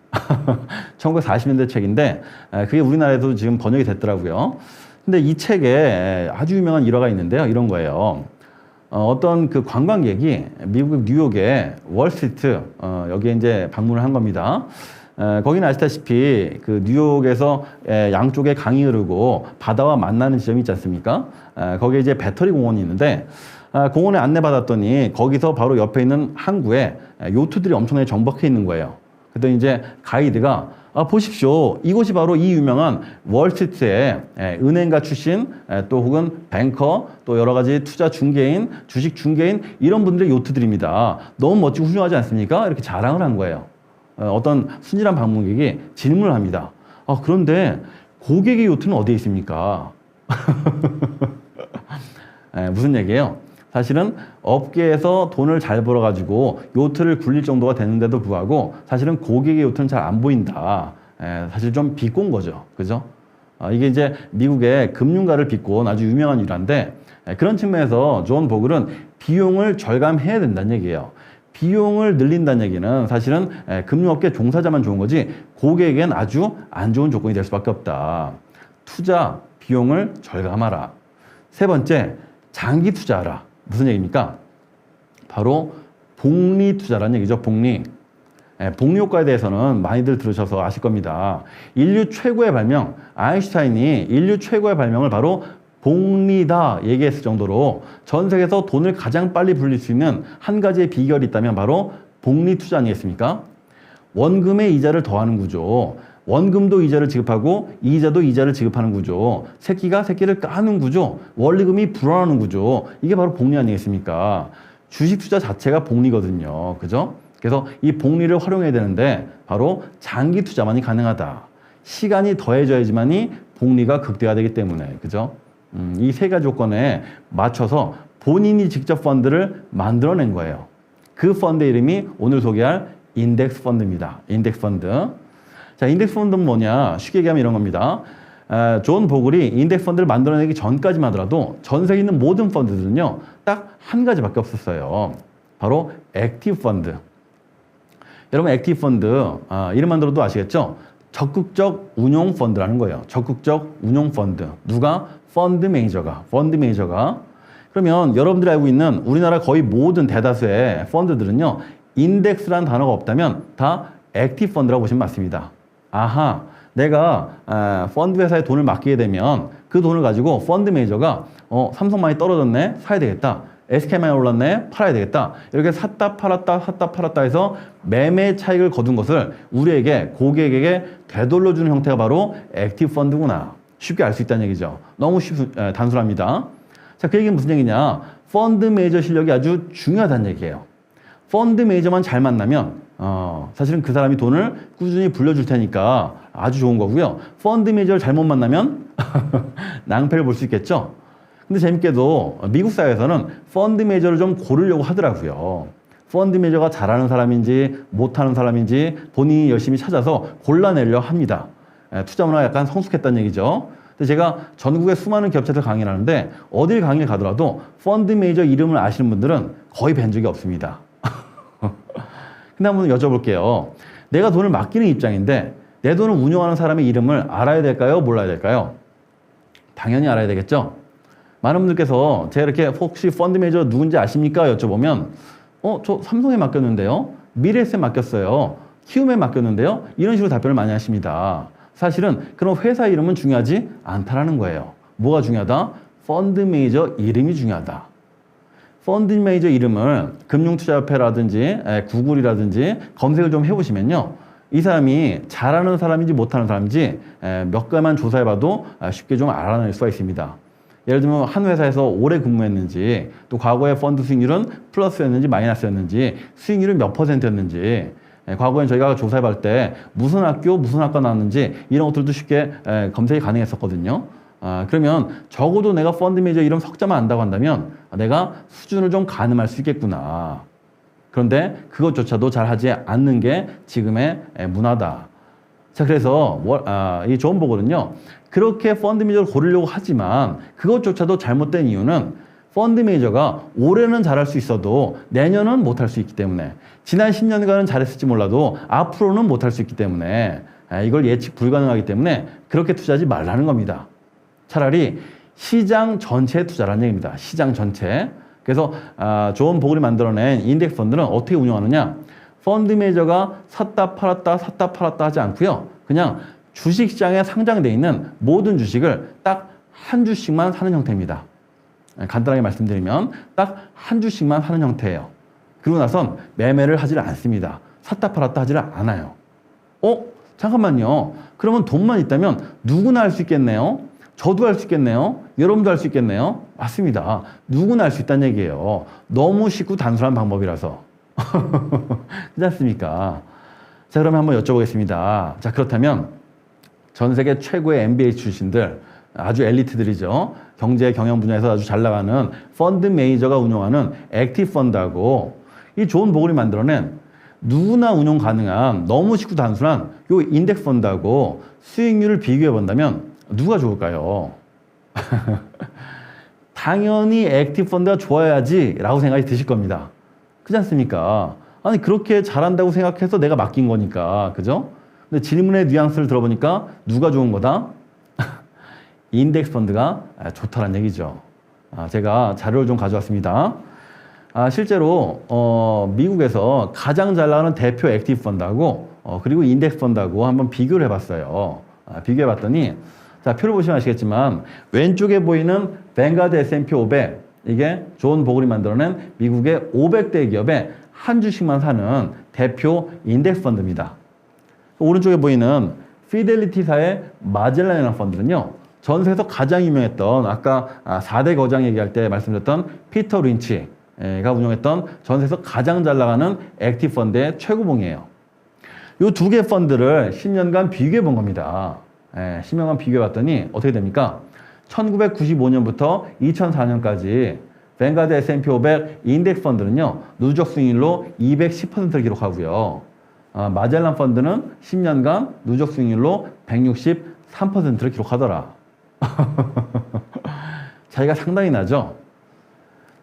1940년대 책인데 그게 우리나라에도 지금 번역이 됐더라고요. 근데 이 책에 아주 유명한 일화가 있는데요. 이런 거예요. 어떤 그 관광객이 미국 뉴욕의 월스트리트 여기에 이제 방문을 한 겁니다. 거기는 아시다시피 그 뉴욕에서 양쪽에 강이 흐르고 바다와 만나는 지점이 있지 않습니까? 거기에 이제 배터리 공원이 있는데 공원에 안내받았더니 거기서 바로 옆에 있는 항구에 요트들이 엄청나게 정박해 있는 거예요. 그랬더니 이제 가이드가 보십시오. 이곳이 바로 이 유명한 월스트리트의 은행가 출신 또 혹은 뱅커 또 여러 가지 투자 중개인, 주식 중개인 이런 분들의 요트들입니다. 너무 멋지고 훌륭하지 않습니까? 이렇게 자랑을 한 거예요. 어떤 순진한 방문객이 질문을 합니다. 그런데 고객의 요트는 어디에 있습니까? 무슨 얘기예요? 사실은 업계에서 돈을 잘 벌어가지고 요트를 굴릴 정도가 되는데도 불구하고 사실은 고객의 요트는 잘 안 보인다. 사실 좀 비꼰 거죠. 그죠? 이게 이제 미국의 금융가를 비꼰 아주 유명한 일화인데 그런 측면에서 존 보글은 비용을 절감해야 된다는 얘기예요. 비용을 늘린다는 얘기는 사실은 금융업계 종사자만 좋은 거지 고객에겐 아주 안 좋은 조건이 될 수밖에 없다. 투자 비용을 절감하라. 세 번째, 장기 투자하라. 무슨 얘기입니까? 바로 복리 투자라는 얘기죠. 복리. 복리 효과에 대해서는 많이들 들으셔서 아실 겁니다. 인류 최고의 발명, 아인슈타인이 인류 최고의 발명을 바로 복리다 얘기했을 정도로 전 세계에서 돈을 가장 빨리 불릴 수 있는 한 가지의 비결이 있다면 바로 복리 투자 아니겠습니까? 원금의 이자를 더하는 구조, 원금도 이자를 지급하고 이자도 이자를 지급하는 구조, 새끼가 새끼를 까는 구조, 원리금이 불어나는 구조, 이게 바로 복리 아니겠습니까? 주식 투자 자체가 복리거든요. 그죠? 그래서 이 복리를 활용해야 되는데 바로 장기 투자만이 가능하다. 시간이 더해져야지만이 복리가 극대화되기 때문에. 그죠? 이 세 가지 조건에 맞춰서 본인이 직접 펀드를 만들어낸 거예요. 그 펀드 이름이 오늘 소개할 인덱스 펀드입니다. 인덱스 펀드. 자, 인덱스 펀드는 뭐냐? 쉽게 얘기하면 이런 겁니다. 존 보글이 인덱스 펀드를 만들어내기 전까지만 하더라도 전 세계에 있는 모든 펀드들은요, 딱 한 가지밖에 없었어요. 바로 액티브 펀드. 여러분, 액티브 펀드, 이름만 들어도 아시겠죠? 적극적 운용 펀드라는 거예요. 적극적 운용 펀드. 누가? 펀드 매니저가. 그러면 여러분들이 알고 있는 우리나라 거의 모든 대다수의 펀드들은요, 인덱스라는 단어가 없다면 다 액티브 펀드라고 보시면 맞습니다. 아하, 내가 펀드 회사에 돈을 맡기게 되면 그 돈을 가지고 펀드 매니저가 삼성 많이 떨어졌네, 사야 되겠다. SK 많이 올랐네, 팔아야 되겠다. 이렇게 샀다 팔았다 해서 매매 차익을 거둔 것을 우리에게, 고객에게 되돌려주는 형태가 바로 액티브 펀드구나. 쉽게 알 수 있다는 얘기죠. 너무 단순합니다. 자, 그 얘기는 무슨 얘기냐? 펀드 매니저 실력이 아주 중요하다는 얘기예요. 펀드 매니저만 잘 만나면 사실은 그 사람이 돈을 꾸준히 불려줄 테니까 아주 좋은 거고요. 펀드 매니저를 잘못 만나면 낭패를 볼 수 있겠죠. 근데 재밌게도 미국 사회에서는 펀드 매니저를 좀 고르려고 하더라고요. 펀드 매니저가 잘하는 사람인지 못하는 사람인지 본인이 열심히 찾아서 골라내려 합니다. 투자 문화가 약간 성숙했다는 얘기죠. 근데 제가 전국의 수많은 기업체에서 강의를 하는데 어딜 강의를 가더라도 펀드 매니저 이름을 아시는 분들은 거의 뵌 적이 없습니다. 근데 한번 여쭤볼게요. 내가 돈을 맡기는 입장인데 내 돈을 운영하는 사람의 이름을 알아야 될까요? 몰라야 될까요? 당연히 알아야 되겠죠? 많은 분들께서 제가 이렇게 혹시 펀드 매니저 누군지 아십니까? 여쭤보면 저 삼성에 맡겼는데요. 미래에셋에 맡겼어요. 키움에 맡겼는데요. 이런 식으로 답변을 많이 하십니다. 사실은 그런 회사 이름은 중요하지 않다라는 거예요. 뭐가 중요하다? 펀드 매니저 이름이 중요하다. 펀드 매니저 이름을 금융투자협회라든지 구글이라든지 검색을 좀 해보시면요. 이 사람이 잘하는 사람인지 못하는 사람인지 몇 가지만 조사해봐도 쉽게 좀 알아낼 수가 있습니다. 예를 들면 한 회사에서 오래 근무했는지, 또 과거의 펀드 수익률은 플러스였는지 마이너스였는지, 수익률은 몇 %였는지, 과거엔 저희가 조사해볼 때 무슨 학과 나왔는지 이런 것들도 쉽게 검색이 가능했었거든요. 그러면 적어도 내가 펀드 매니저 이름 석자만 안다고 한다면 내가 수준을 좀 가늠할 수 있겠구나. 그런데 그것조차도 잘 하지 않는 게 지금의 문화다. 자, 그래서 이 존 보글은요, 그렇게 펀드 매니저를 고르려고 하지만 그것조차도 잘못된 이유는 펀드 매니저가 올해는 잘할 수 있어도 내년은 못할 수 있기 때문에, 지난 10년간은 잘했을지 몰라도 앞으로는 못할 수 있기 때문에, 이걸 예측 불가능하기 때문에 그렇게 투자하지 말라는 겁니다. 차라리 시장 전체에 투자라는 얘기입니다. 시장 전체. 그래서 존 보글이 만들어낸 인덱스 펀드는 어떻게 운영하느냐? 펀드 매니저가 샀다 팔았다 샀다 팔았다 하지 않고요. 그냥 주식시장에 상장되어 있는 모든 주식을 딱 한 주씩만 사는 형태입니다. 간단하게 말씀드리면 딱 한 주씩만 사는 형태예요. 그러고 나선 매매를 하지를 않습니다. 샀다 팔았다 하지를 않아요. 잠깐만요. 그러면 돈만 있다면 누구나 할 수 있겠네요. 저도 할 수 있겠네요. 여러분도 할 수 있겠네요. 맞습니다. 누구나 할 수 있다는 얘기예요. 너무 쉽고 단순한 방법이라서. 그렇지 않습니까? 자, 그러면 한번 여쭤보겠습니다. 자, 그렇다면 전 세계 최고의 MBA 출신들, 아주 엘리트들이죠. 경제 경영 분야에서 아주 잘 나가는 펀드 매니저가 운영하는 액티브 펀드하고 이 존 보글이 만들어낸 누구나 운용 가능한 너무 쉽고 단순한 요 인덱스 펀드하고 수익률을 비교해 본다면 누가 좋을까요? 당연히 액티브 펀드가 좋아야지 라고 생각이 드실 겁니다. 그렇지 않습니까? 아니 그렇게 잘한다고 생각해서 내가 맡긴 거니까. 그죠? 근데 질문의 뉘앙스를 들어보니까 누가 좋은 거다? 인덱스 펀드가 좋다는 얘기죠. 제가 자료를 좀 가져왔습니다. 실제로 미국에서 가장 잘 나가는 대표 액티브 펀드하고 그리고 인덱스 펀드하고 한번 비교를 해봤어요. 비교해 봤더니 자, 표를 보시면 아시겠지만 왼쪽에 보이는 뱅가드 S&P 500, 이게 존 보글이 만들어낸 미국의 500대 기업에 한 주씩만 사는 대표 인덱스 펀드입니다. 오른쪽에 보이는 피델리티사의 마젤란이라는 펀드는요, 전 세계에서 가장 유명했던 아까 4대 거장 얘기할 때 말씀드렸던 피터 린치가 운영했던 전 세계에서 가장 잘 나가는 액티브 펀드의 최고봉이에요. 이 두 개 펀드를 10년간 비교해 본 겁니다. 10년간 비교해 봤더니 어떻게 됩니까? 1995년부터 2004년까지 뱅가드 S&P 500 인덱스 펀드는요, 누적 수익률로 210%를 기록하고요. 마젤란 펀드는 10년간 누적 수익률로 163%를 기록하더라. 차이가 상당히 나죠?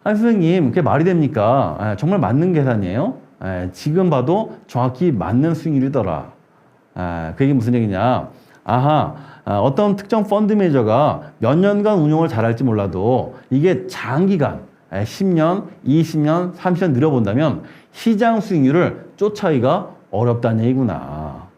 선생님, 그게 말이 됩니까? 정말 맞는 계산이에요? 지금 봐도 정확히 맞는 수익률이더라. 그게 무슨 얘기냐? 어떤 특정 펀드 매니저가 몇 년간 운용을 잘할지 몰라도 이게 장기간, 10년, 20년, 30년 늘어본다면 시장 수익률을 쫓아가기가 어렵다는 얘기구나.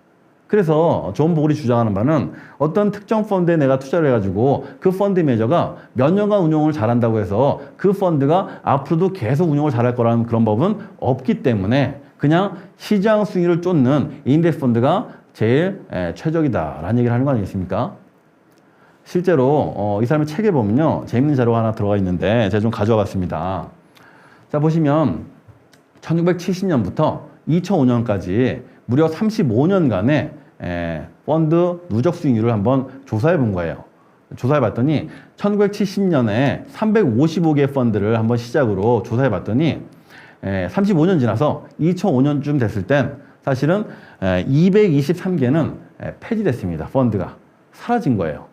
그래서 존 보글이 주장하는 바는 어떤 특정 펀드에 내가 투자를 해가지고 그 펀드 매니저가 몇 년간 운용을 잘한다고 해서 그 펀드가 앞으로도 계속 운용을 잘할 거라는 그런 법은 없기 때문에 그냥 시장 수익률을 쫓는 인덱스 펀드가 제일 최적이다라는 얘기를 하는 거 아니겠습니까? 실제로 이 사람의 책에 보면요, 재밌는 자료가 하나 들어가 있는데 제가 좀 가져와 봤습니다. 자, 보시면 1970년부터 2005년까지 무려 35년간의 펀드 누적 수익률을 한번 조사해 본 거예요. 조사해 봤더니 1970년에 355개 펀드를 한번 시작으로 조사해 봤더니 35년 지나서 2005년쯤 됐을 땐 사실은 223개는 폐지됐습니다. 펀드가 사라진 거예요.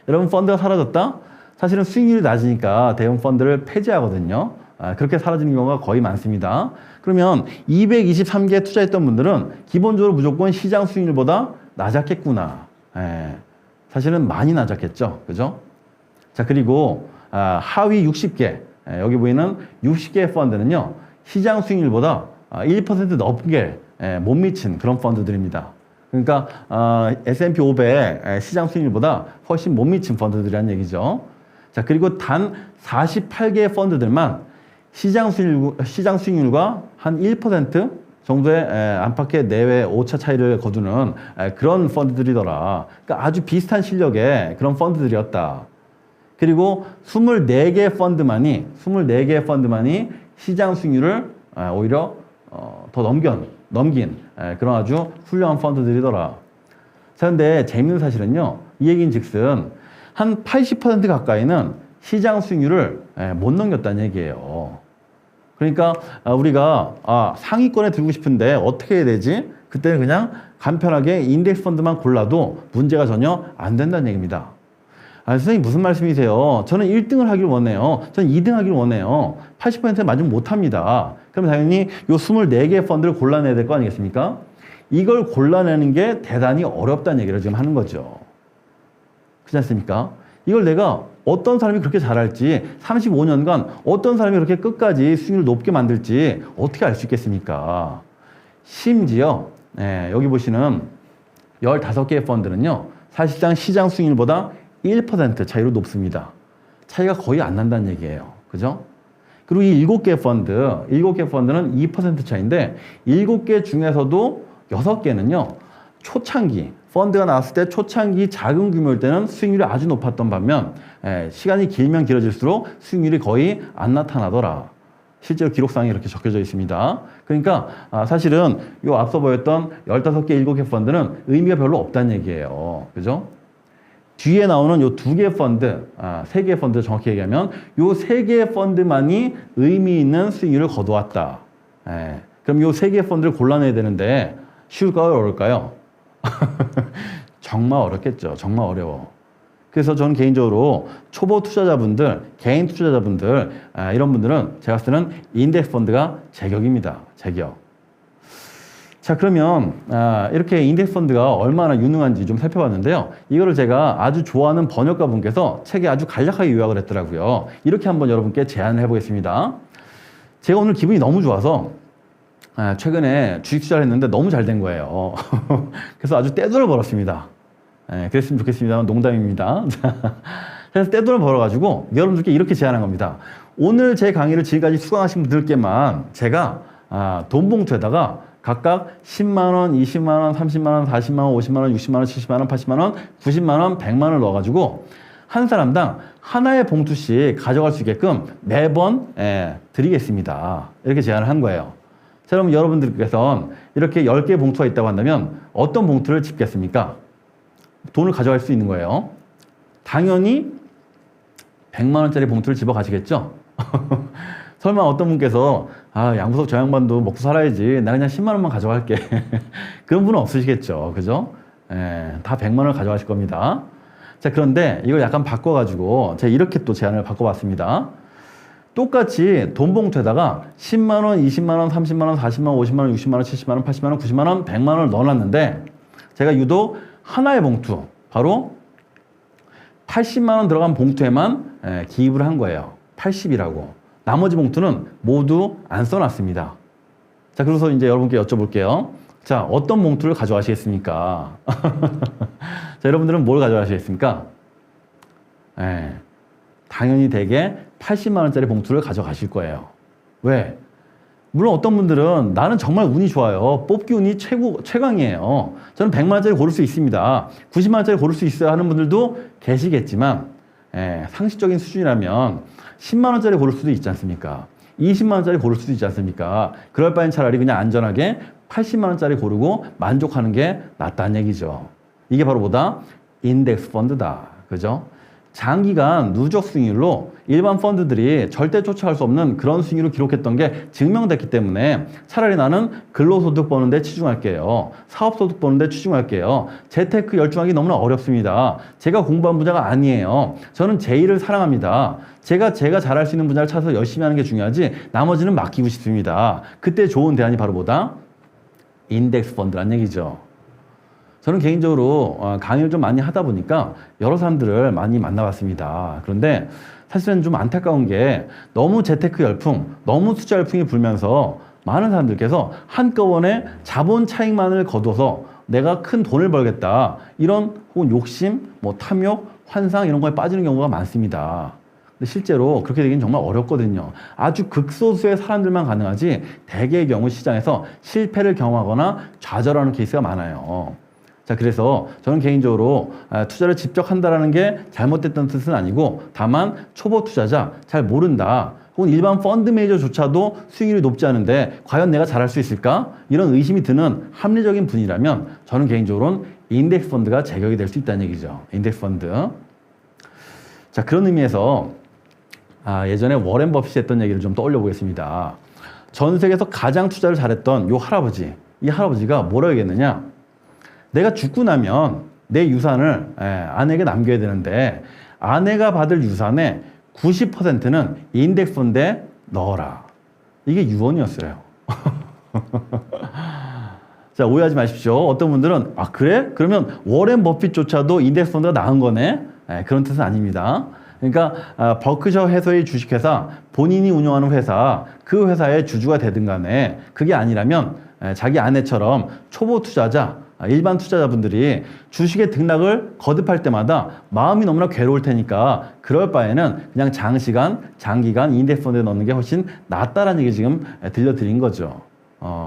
여러분, 펀드가 사라졌다? 사실은 수익률이 낮으니까 대형 펀드를 폐지하거든요. 그렇게 사라지는 경우가 거의 많습니다. 그러면 223개 투자했던 분들은 기본적으로 무조건 시장 수익률보다 낮았겠구나. 사실은 많이 낮았겠죠. 그죠? 자, 그리고 하위 60개, 여기 보이는 60개의 펀드는요, 시장 수익률보다 1% 넘게 못 미친 그런 펀드들입니다. 그러니까 S&P 500 시장 수익률보다 훨씬 못 미친 펀드들이라는 얘기죠. 자, 그리고 단 48개의 펀드들만 시장 수익률과 한 1% 정도의 안팎의 내외 오차 차이를 거두는 그런 펀드들이더라. 그러니까 아주 비슷한 실력의 그런 펀드들이었다. 그리고 24개의 펀드만이 시장 수익률을 오히려 더 넘긴 그런 아주 훌륭한 펀드들이더라. 자, 근데 재밌는 사실은요, 이 얘기인 즉슨 한 80% 가까이는 시장 수익률을 못 넘겼다는 얘기예요. 그러니까 우리가 상위권에 들고 싶은데 어떻게 해야 되지? 그때는 그냥 간편하게 인덱스 펀드만 골라도 문제가 전혀 안 된다는 얘기입니다. 선생님 무슨 말씀이세요? 저는 1등을 하길 원해요. 저는 2등 하길 원해요. 80% 맞으면 못합니다. 그럼 당연히 요 24개의 펀드를 골라내야 될 거 아니겠습니까? 이걸 골라내는 게 대단히 어렵다는 얘기를 지금 하는 거죠. 그렇지 않습니까? 이걸 내가 어떤 사람이 그렇게 잘할지 35년간 어떤 사람이 그렇게 끝까지 수익률을 높게 만들지 어떻게 알 수 있겠습니까? 심지어 여기 보시는 15개의 펀드는요. 사실상 시장 수익률보다 1% 차이로 높습니다. 차이가 거의 안 난다는 얘기예요. 그죠? 그리고 이 7개 펀드는 2% 차이인데 7개 중에서도 6개는요. 초창기, 펀드가 나왔을 때 초창기 작은 규모일 때는 수익률이 아주 높았던 반면 시간이 길면 길어질수록 수익률이 거의 안 나타나더라. 실제로 기록상에 이렇게 적혀져 있습니다. 그러니까 사실은 요 앞서 보였던 15개, 7개 펀드는 의미가 별로 없다는 얘기예요. 그죠? 뒤에 나오는 요 2개 펀드, 3개의 펀드 정확히 얘기하면 요 3개의 펀드만이 의미 있는 수익률을 거두었다. 그럼 요 3개의 펀드를 골라내야 되는데 쉬울까요? 어려울까요? 정말 어렵겠죠. 정말 어려워. 그래서 저는 개인적으로 초보 투자자분들, 개인 투자자분들, 이런 분들은 제가 봤을 때는 인덱스 펀드가 제격입니다. 제격. 자, 그러면 이렇게 인덱스 펀드가 얼마나 유능한지 좀 살펴봤는데요. 이거를 제가 아주 좋아하는 번역가 분께서 책에 아주 간략하게 요약을 했더라고요. 이렇게 한번 여러분께 제안을 해보겠습니다. 제가 오늘 기분이 너무 좋아서 최근에 주식 투자를 했는데 너무 잘 된 거예요. 그래서 아주 떼돈을 벌었습니다. 그랬으면 좋겠습니다만 농담입니다. 그래서 떼돈을 벌어가지고 여러분들께 이렇게 제안한 겁니다. 오늘 제 강의를 지금까지 수강하신 분들께만 제가 돈 봉투에다가 각각 10만원, 20만원, 30만원, 40만원, 50만원, 60만원, 70만원, 80만원, 90만원, 100만원을 넣어가지고 한 사람당 하나의 봉투씩 가져갈 수 있게끔 매번 드리겠습니다. 이렇게 제안을 한 거예요. 자, 그럼 여러분들께서는 이렇게 10개의 봉투가 있다고 한다면 어떤 봉투를 집겠습니까? 돈을 가져갈 수 있는 거예요. 당연히 100만원짜리 봉투를 집어 가시겠죠? 설마 어떤 분께서 양부석 저 양반도 먹고 살아야지 나 그냥 10만원만 가져갈게. 그런 분은 없으시겠죠. 그죠? 다 100만원을 가져가실 겁니다. 자, 그런데 이걸 약간 바꿔가지고 제가 이렇게 또 제안을 바꿔봤습니다. 똑같이 돈 봉투에다가 10만원, 20만원, 30만원, 40만원, 50만원, 60만원, 70만원, 80만원, 90만원, 100만원을 넣어놨는데 제가 유독 하나의 봉투, 바로 80만원 들어간 봉투에만 기입을 한 거예요. 80이라고. 나머지 봉투는 모두 안 써놨습니다. 자, 그래서 이제 여러분께 여쭤볼게요. 자, 어떤 봉투를 가져가시겠습니까? 자, 여러분들은 뭘 가져가시겠습니까? 당연히 대개 80만원짜리 봉투를 가져가실 거예요. 왜? 물론 어떤 분들은 나는 정말 운이 좋아요. 뽑기 운이 최강이에요. 저는 100만원짜리 고를 수 있습니다. 90만원짜리 고를 수 있어요 하는 분들도 계시겠지만 상식적인 수준이라면 10만원짜리 고를 수도 있지 않습니까? 20만원짜리 고를 수도 있지 않습니까? 그럴 바엔 차라리 그냥 안전하게 80만원짜리 고르고 만족하는 게 낫다는 얘기죠. 이게 바로 뭐다? 인덱스 펀드다. 그죠? 장기간 누적 수익률로 일반 펀드들이 절대 쫓아갈 수 없는 그런 수익률을 기록했던 게 증명됐기 때문에 차라리 나는 근로소득 버는 데 치중할게요. 사업소득 버는 데 치중할게요. 재테크 열중하기 너무나 어렵습니다. 제가 공부한 분야가 아니에요. 저는 제 일을 사랑합니다. 제가 잘할 수 있는 분야를 찾아서 열심히 하는 게 중요하지 나머지는 맡기고 싶습니다. 그때 좋은 대안이 바로 뭐다? 인덱스 펀드란 얘기죠. 저는 개인적으로 강의를 좀 많이 하다 보니까 여러 사람들을 많이 만나봤습니다. 그런데 사실은 좀 안타까운 게 너무 재테크 열풍, 너무 투자 열풍이 불면서 많은 사람들께서 한꺼번에 자본 차익만을 거둬서 내가 큰 돈을 벌겠다. 이런 혹은 욕심, 탐욕, 환상 이런 거에 빠지는 경우가 많습니다. 근데 실제로 그렇게 되기는 정말 어렵거든요. 아주 극소수의 사람들만 가능하지 대개의 경우 시장에서 실패를 경험하거나 좌절하는 케이스가 많아요. 자, 그래서 저는 개인적으로 투자를 직접 한다는 게 잘못됐다는 뜻은 아니고 다만 초보 투자자, 잘 모른다. 혹은 일반 펀드 매니저조차도 수익률이 높지 않은데 과연 내가 잘할 수 있을까? 이런 의심이 드는 합리적인 분이라면 저는 개인적으로는 인덱스 펀드가 제격이 될 수 있다는 얘기죠. 인덱스 펀드. 자, 그런 의미에서 예전에 워렌 버핏이 했던 얘기를 좀 떠올려 보겠습니다. 전 세계에서 가장 투자를 잘했던 요 할아버지. 이 할아버지가 뭐라고 얘기했느냐? 내가 죽고 나면 내 유산을 아내에게 남겨야 되는데 아내가 받을 유산의 90%는 인덱스 펀드에 넣어라. 이게 유언이었어요. 자, 오해하지 마십시오. 어떤 분들은 그래? 그러면 워렌 버핏조차도 인덱스 펀드가 나은 거네? 그런 뜻은 아닙니다. 그러니까 버크셔 해서의 주식회사, 본인이 운영하는 회사, 그 회사의 주주가 되든 간에 그게 아니라면 자기 아내처럼 초보 투자자, 일반 투자자분들이 주식의 등락을 거듭할 때마다 마음이 너무나 괴로울 테니까 그럴 바에는 그냥 장기간 인덱스 펀드에 넣는 게 훨씬 낫다라는 얘기 지금 들려드린 거죠.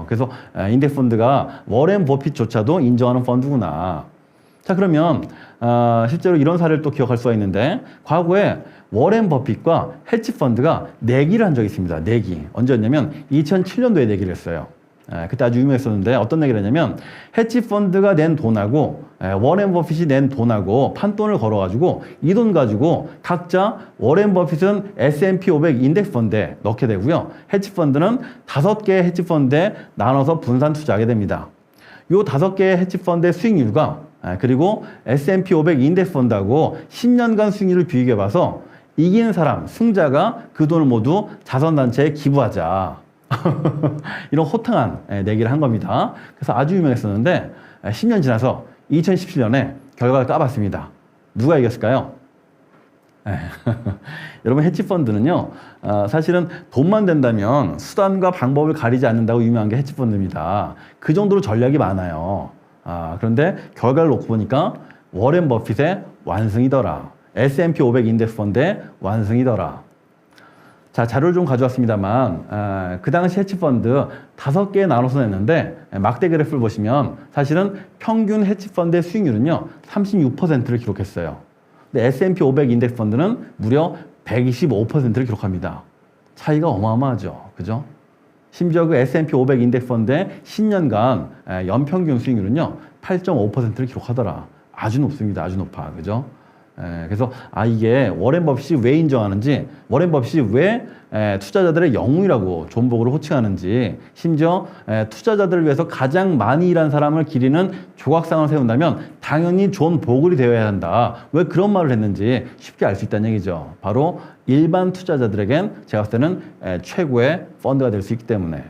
그래서 인덱스 펀드가 워렌 버핏조차도 인정하는 펀드구나. 자, 그러면 실제로 이런 사례를 또 기억할 수가 있는데 과거에 워렌 버핏과 헤지 펀드가 내기를 한 적이 있습니다. 내기. 언제였냐면 2007년도에 내기를 했어요. 그때 아주 유명했었는데 어떤 얘기를 했냐면 헤지 펀드가 낸 돈하고 워렌 버핏이 낸 돈하고 판돈을 걸어가지고 이 돈 가지고 각자 워렌 버핏은 S&P 500 인덱스 펀드에 넣게 되고요. 헤지 펀드는 5개의 헤지 펀드에 나눠서 분산 투자하게 됩니다. 이 5개의 헤지 펀드의 수익률과 그리고 S&P 500 인덱스 펀드하고 10년간 수익률을 비교해 봐서 이기는 사람, 승자가 그 돈을 모두 자선단체에 기부하자. 이런 호탕한 내기를 한 겁니다. 그래서 아주 유명했었는데 10년 지나서 2017년에 결과를 까봤습니다. 누가 이겼을까요? 여러분 헤지펀드는요 사실은 돈만 된다면 수단과 방법을 가리지 않는다고 유명한 게 헤지펀드입니다. 그 정도로 전략이 많아요. 그런데 결과를 놓고 보니까 워렌 버핏의 완승이더라. S&P 500 인덱스 펀드의 완승이더라. 자, 자료를 좀 가져왔습니다만 그 당시 헤지펀드 5개에 나눠서 냈는데 막대 그래프를 보시면 사실은 평균 헤지펀드의 수익률은요 36%를 기록했어요. 근데 S&P 500 인덱스 펀드는 무려 125%를 기록합니다. 차이가 어마어마하죠. 그죠? 심지어 그 S&P 500 인덱스 펀드의 10년간 연평균 수익률은요 8.5%를 기록하더라. 아주 높습니다. 아주 높아. 그죠? 그래서 이게 워렌 버핏이 왜 인정하는지, 워렌 버핏이 왜 투자자들의 영웅이라고 존 보그를 호칭하는지, 심지어 투자자들을 위해서 가장 많이 일한 사람을 기리는 조각상을 세운다면 당연히 존 보글이 되어야 한다. 왜 그런 말을 했는지 쉽게 알 수 있다는 얘기죠. 바로 일반 투자자들에겐 제가 봤을 때는 최고의 펀드가 될 수 있기 때문에.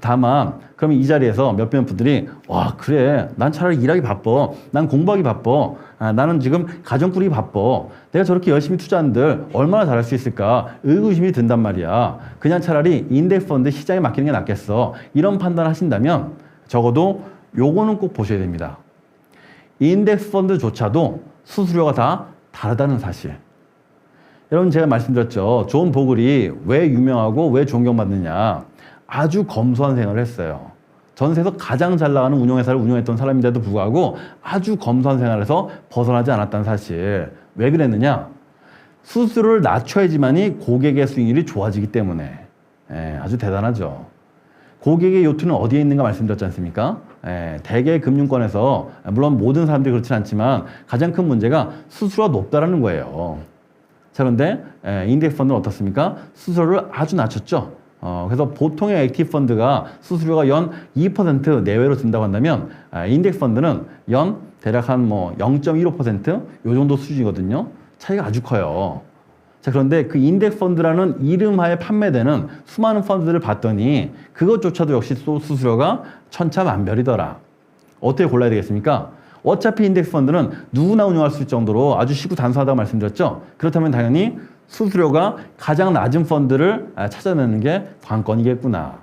다만 그러면 이 자리에서 몇몇 분들이 와 그래 난 차라리 일하기 바빠, 난 공부하기 바빠, 나는 지금 가정 꾸리기 바빠, 내가 저렇게 열심히 투자한들 얼마나 잘할 수 있을까 의구심이 든단 말이야. 그냥 차라리 인덱스 펀드 시장에 맡기는 게 낫겠어. 이런 판단을 하신다면 적어도 요거는 꼭 보셔야 됩니다. 인덱스 펀드조차도 수수료가 다 다르다는 사실. 여러분 제가 말씀드렸죠. 존 보글이 왜 유명하고 왜 존경받느냐. 아주 검소한 생활을 했어요. 전세에서 가장 잘 나가는 운용회사를 운영했던 사람인데도 불구하고 아주 검소한 생활에서 벗어나지 않았다는 사실. 왜 그랬느냐? 수수료를 낮춰야지만이 고객의 수익률이 좋아지기 때문에. 아주 대단하죠. 고객의 요트는 어디에 있는가 말씀드렸지 않습니까? 대개 금융권에서 물론 모든 사람들이 그렇진 않지만 가장 큰 문제가 수수료가 높다라는 거예요. 자, 그런데 인덱스 펀드는 어떻습니까? 수수료를 아주 낮췄죠. 그래서 보통의 액티브 펀드가 수수료가 연 2% 내외로 든다고 한다면 인덱스 펀드는 연 대략 한 0.15% 요 정도 수준이거든요. 차이가 아주 커요. 자, 그런데 그 인덱스 펀드라는 이름하에 판매되는 수많은 펀드들을 봤더니 그것조차도 역시 또 수수료가 천차만별이더라. 어떻게 골라야 되겠습니까? 어차피 인덱스 펀드는 누구나 운영할 수 있을 정도로 아주 쉽고 단순하다고 말씀드렸죠. 그렇다면 당연히 수수료가 가장 낮은 펀드를 찾아내는 게 관건이겠구나.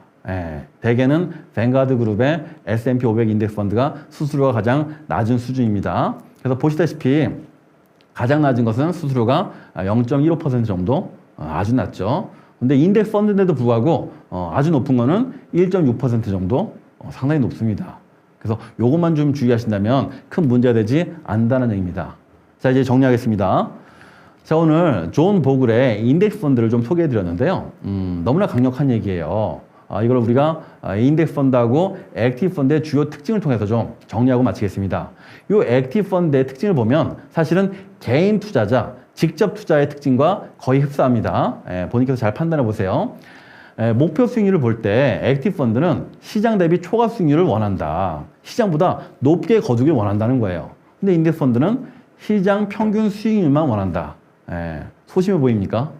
대개는 뱅가드 그룹의 S&P 500 인덱스 펀드가 수수료가 가장 낮은 수준입니다. 그래서 보시다시피 가장 낮은 것은 수수료가 0.15% 정도 아주 낮죠. 근데 인덱스 펀드인데도 불구하고 아주 높은 거는 1.6% 정도 상당히 높습니다. 그래서 요것만 좀 주의하신다면 큰 문제가 되지 않는다는 얘기입니다. 자, 이제 정리하겠습니다. 자, 오늘 존 보글의 인덱스 펀드를 좀 소개해 드렸는데요. 너무나 강력한 얘기예요. 이걸 우리가 인덱스 펀드하고 액티브 펀드의 주요 특징을 통해서 좀 정리하고 마치겠습니다. 이 액티브 펀드의 특징을 보면 사실은 개인 투자자, 직접 투자의 특징과 거의 흡사합니다. 본인께서 잘 판단해 보세요. 목표 수익률을 볼 때 액티브 펀드는 시장 대비 초과 수익률을 원한다. 시장보다 높게 거두길 원한다는 거예요. 근데 인덱스 펀드는 시장 평균 수익률만 원한다. 소심해 보입니까?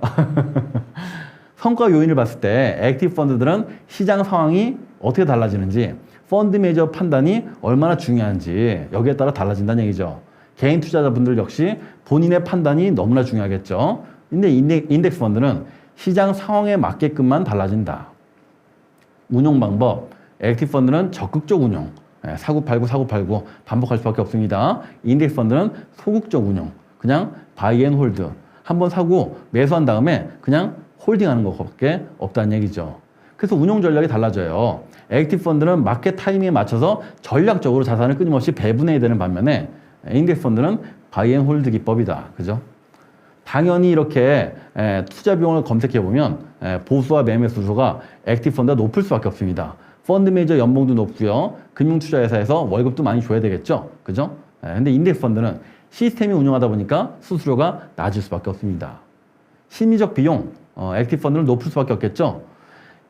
성과 요인을 봤을 때 액티브 펀드들은 시장 상황이 어떻게 달라지는지, 펀드 매니저 판단이 얼마나 중요한지 여기에 따라 달라진다는 얘기죠. 개인 투자자분들 역시 본인의 판단이 너무나 중요하겠죠. 근데 인덱스 펀드는 시장 상황에 맞게끔만 달라진다. 운용 방법, 액티브 펀드는 적극적 운용, 사고 팔고 반복할 수밖에 없습니다. 인덱스 펀드는 소극적 운용, 그냥 바이 앤 홀드. 한번 사고 매수한 다음에 그냥 홀딩하는 것밖에 없다는 얘기죠. 그래서 운용 전략이 달라져요. 액티브 펀드는 마켓 타이밍에 맞춰서 전략적으로 자산을 끊임없이 배분해야 되는 반면에 인덱스 펀드는 바이 앤 홀드 기법이다. 그죠? 당연히 이렇게 투자 비용을 검색해 보면 보수와 매매 수수가 액티브 펀드가 높을 수밖에 없습니다. 펀드 매니저 연봉도 높고요. 금융투자회사에서 월급도 많이 줘야 되겠죠. 그죠? 근데 인덱스 펀드는 시스템이 운영하다 보니까 수수료가 낮을 수밖에 없습니다. 심리적 비용, 액티브 펀드는 높을 수밖에 없겠죠.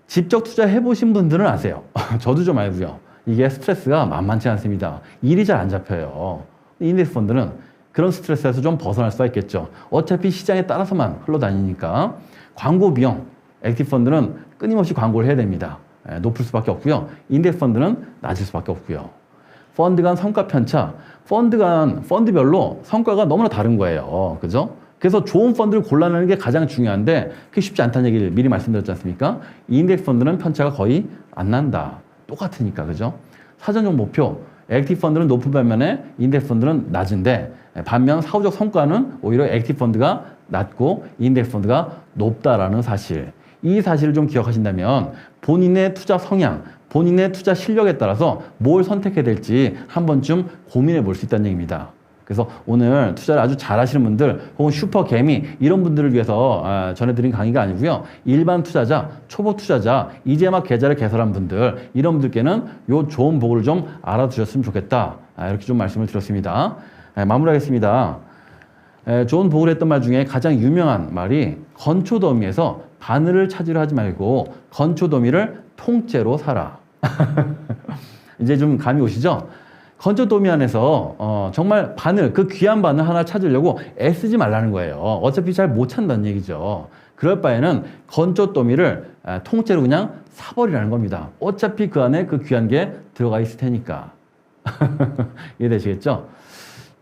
직접 투자해 보신 분들은 아세요. 저도 좀 알고요. 이게 스트레스가 만만치 않습니다. 일이 잘 안 잡혀요. 인덱스 펀드는 그런 스트레스에서 좀 벗어날 수가 있겠죠. 어차피 시장에 따라서만 흘러다니니까. 광고 비용, 액티브 펀드는 끊임없이 광고를 해야 됩니다. 높을 수밖에 없고요. 인덱스 펀드는 낮을 수밖에 없고요. 펀드 간 성과 편차, 펀드별로 성과가 너무나 다른 거예요. 그죠? 그래서 좋은 펀드를 골라내는 게 가장 중요한데 그게 쉽지 않다는 얘기를 미리 말씀드렸지 않습니까? 인덱스 펀드는 편차가 거의 안 난다. 똑같으니까. 그죠? 사전적 목표, 액티브 펀드는 높은 반면에 인덱스 펀드는 낮은데 반면 사후적 성과는 오히려 액티브 펀드가 낮고 인덱스 펀드가 높다라는 사실. 이 사실을 좀 기억하신다면 본인의 투자 성향, 본인의 투자 실력에 따라서 뭘 선택해야 될지 한 번쯤 고민해 볼 수 있다는 얘기입니다. 그래서 오늘 투자를 아주 잘 하시는 분들 혹은 슈퍼 개미 이런 분들을 위해서 전해드린 강의가 아니고요. 일반 투자자, 초보 투자자, 이제 막 계좌를 개설한 분들 이런 분들께는 요 좋은 보고를 좀 알아두셨으면 좋겠다. 이렇게 좀 말씀을 드렸습니다. 마무리하겠습니다. 좋은 보고를 했던 말 중에 가장 유명한 말이 건초더미에서 바늘을 찾으려 하지 말고 건초더미를 통째로 사라. 이제 좀 감이 오시죠? 건초더미 안에서 정말 바늘, 그 귀한 바늘 하나 찾으려고 애쓰지 말라는 거예요. 어차피 잘 못 찾는다는 얘기죠. 그럴 바에는 건초더미를 통째로 그냥 사버리라는 겁니다. 어차피 그 안에 그 귀한 게 들어가 있을 테니까. 이해되시겠죠?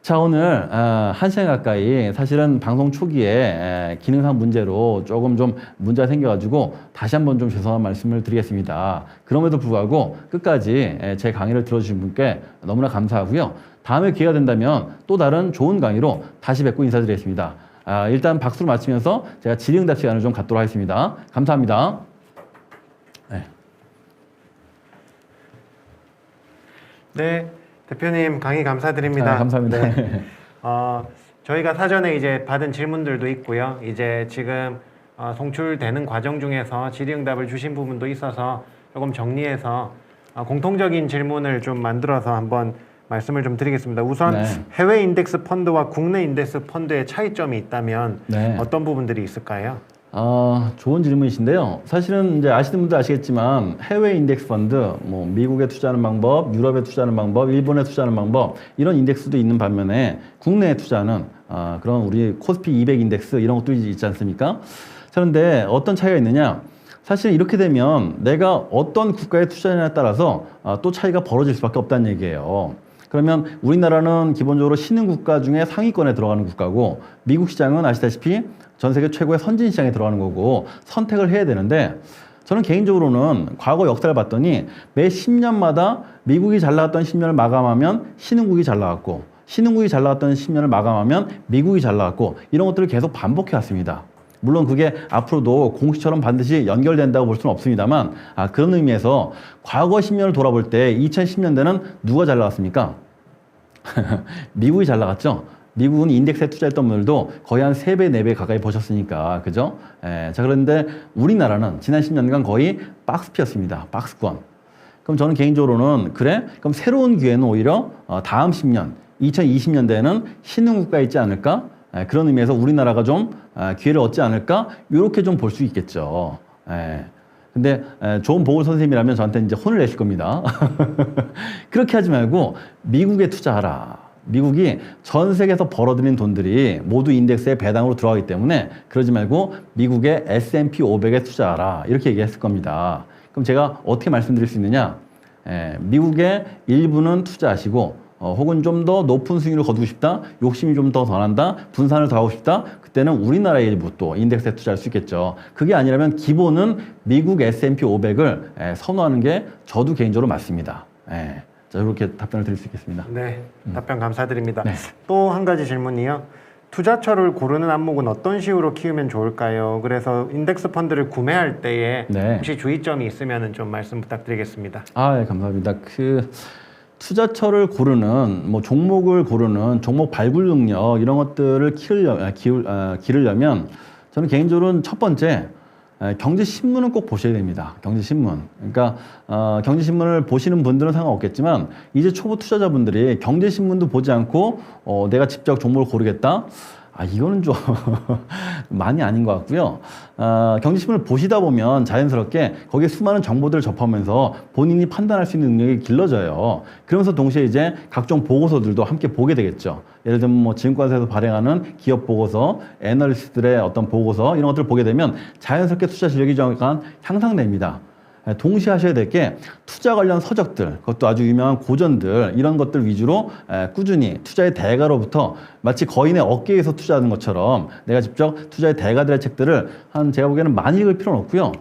자, 오늘 1시간 가까이 사실은 방송 초기에 기능상 문제로 조금 좀 문제가 생겨가지고 다시 한번 좀 죄송한 말씀을 드리겠습니다. 그럼에도 불구하고 끝까지 제 강의를 들어주신 분께 너무나 감사하고요. 다음에 기회가 된다면 또 다른 좋은 강의로 다시 뵙고 인사드리겠습니다. 일단 박수를 마치면서 제가 질의응답 시간을 좀 갖도록 하겠습니다. 감사합니다. 네, 대표님 강의 감사드립니다. 감사합니다. 네. 저희가 사전에 이제 받은 질문들도 있고요. 이제 지금 송출되는 과정 중에서 질의응답을 주신 부분도 있어서 조금 정리해서 공통적인 질문을 좀 만들어서 한번 말씀을 좀 드리겠습니다. 우선 네. 해외 인덱스 펀드와 국내 인덱스 펀드의 차이점이 있다면 네. 어떤 부분들이 있을까요? 좋은 질문이신데요. 사실은 이제 아시는 분들 아시겠지만 해외 인덱스 펀드, 뭐 미국에 투자하는 방법, 유럽에 투자하는 방법, 일본에 투자하는 방법 이런 인덱스도 있는 반면에 국내에 투자하는 그런 우리 코스피 200 인덱스 이런 것도 있지 않습니까? 자, 그런데 어떤 차이가 있느냐? 사실 이렇게 되면 내가 어떤 국가에 투자하느냐에 따라서 또 차이가 벌어질 수밖에 없다는 얘기예요. 그러면 우리나라는 기본적으로 신흥 국가 중에 상위권에 들어가는 국가고 미국 시장은 아시다시피 전 세계 최고의 선진 시장에 들어가는 거고 선택을 해야 되는데 저는 개인적으로는 과거 역사를 봤더니 매 10년마다 미국이 잘 나갔던 10년을 마감하면 신흥국이 잘 나갔고 신흥국이 잘 나갔던 10년을 마감하면 미국이 잘 나갔고 이런 것들을 계속 반복해 왔습니다. 물론 그게 앞으로도 공식처럼 반드시 연결된다고 볼 수는 없습니다만 그런 의미에서 과거 10년을 돌아볼 때 2010년대는 누가 잘 나갔습니까? 미국이 잘 나갔죠. 미국은 인덱스에 투자했던 분들도 거의 한 3배, 4배 가까이 버셨으니까. 그죠? 자, 그런데 우리나라는 지난 10년간 거의 박스피였습니다. 박스권. 그럼 저는 개인적으로는 그래? 그럼 새로운 기회는 오히려 다음 10년, 2020년대에는 신흥국가에 있지 않을까? 그런 의미에서 우리나라가 좀 기회를 얻지 않을까? 이렇게 좀 볼 수 있겠죠. 근데 좋은 보궐 선생님이라면 저한테 이제 혼을 내실 겁니다. 그렇게 하지 말고 미국에 투자하라. 미국이 전 세계에서 벌어들인 돈들이 모두 인덱스에 배당으로 들어가기 때문에 그러지 말고 미국의 S&P 500에 투자하라. 이렇게 얘기했을 겁니다. 그럼 제가 어떻게 말씀드릴 수 있느냐? 미국의 일부는 투자하시고 혹은 좀 더 높은 수익률을 거두고 싶다, 욕심이 좀 더 난다, 분산을 더 하고 싶다, 그때는 우리나라의 일부 또 인덱스에 투자할 수 있겠죠. 그게 아니라면 기본은 미국 S&P 500을 선호하는 게 저도 개인적으로 맞습니다. 예. 자, 이렇게 답변을 드릴 수 있겠습니다. 네, 답변 감사드립니다. 네. 또 한 가지 질문이요. 투자처를 고르는 안목은 어떤 식으로 키우면 좋을까요? 그래서 인덱스 펀드를 구매할 때에 네. 혹시 주의점이 있으면 좀 말씀 부탁드리겠습니다. 아, 예, 감사합니다. 투자처를 고르는, 뭐 종목을 고르는 종목 발굴 능력 이런 것들을 기르려면 저는 개인적으로는 첫 번째 경제 신문은 꼭 보셔야 됩니다. 경제 신문. 그러니까 경제 신문을 보시는 분들은 상관없겠지만 이제 초보 투자자분들이 경제 신문도 보지 않고 내가 직접 종목을 고르겠다. 이거는 좀 많이 아닌 것 같고요. 경제신문을 보시다 보면 자연스럽게 거기에 수많은 정보들을 접하면서 본인이 판단할 수 있는 능력이 길러져요. 그러면서 동시에 이제 각종 보고서들도 함께 보게 되겠죠. 예를 들면 뭐 증권사에서 발행하는 기업 보고서, 애널리스트들의 어떤 보고서 이런 것들을 보게 되면 자연스럽게 투자 실력이 좀 약간 향상됩니다. 동시에 하셔야 될 게 투자 관련 서적들, 그것도 아주 유명한 고전들 이런 것들 위주로 꾸준히 투자의 대가로부터 마치 거인의 어깨에서 투자하는 것처럼 내가 직접 투자의 대가들의 책들을 제가 보기에는 많이 읽을 필요는 없고요.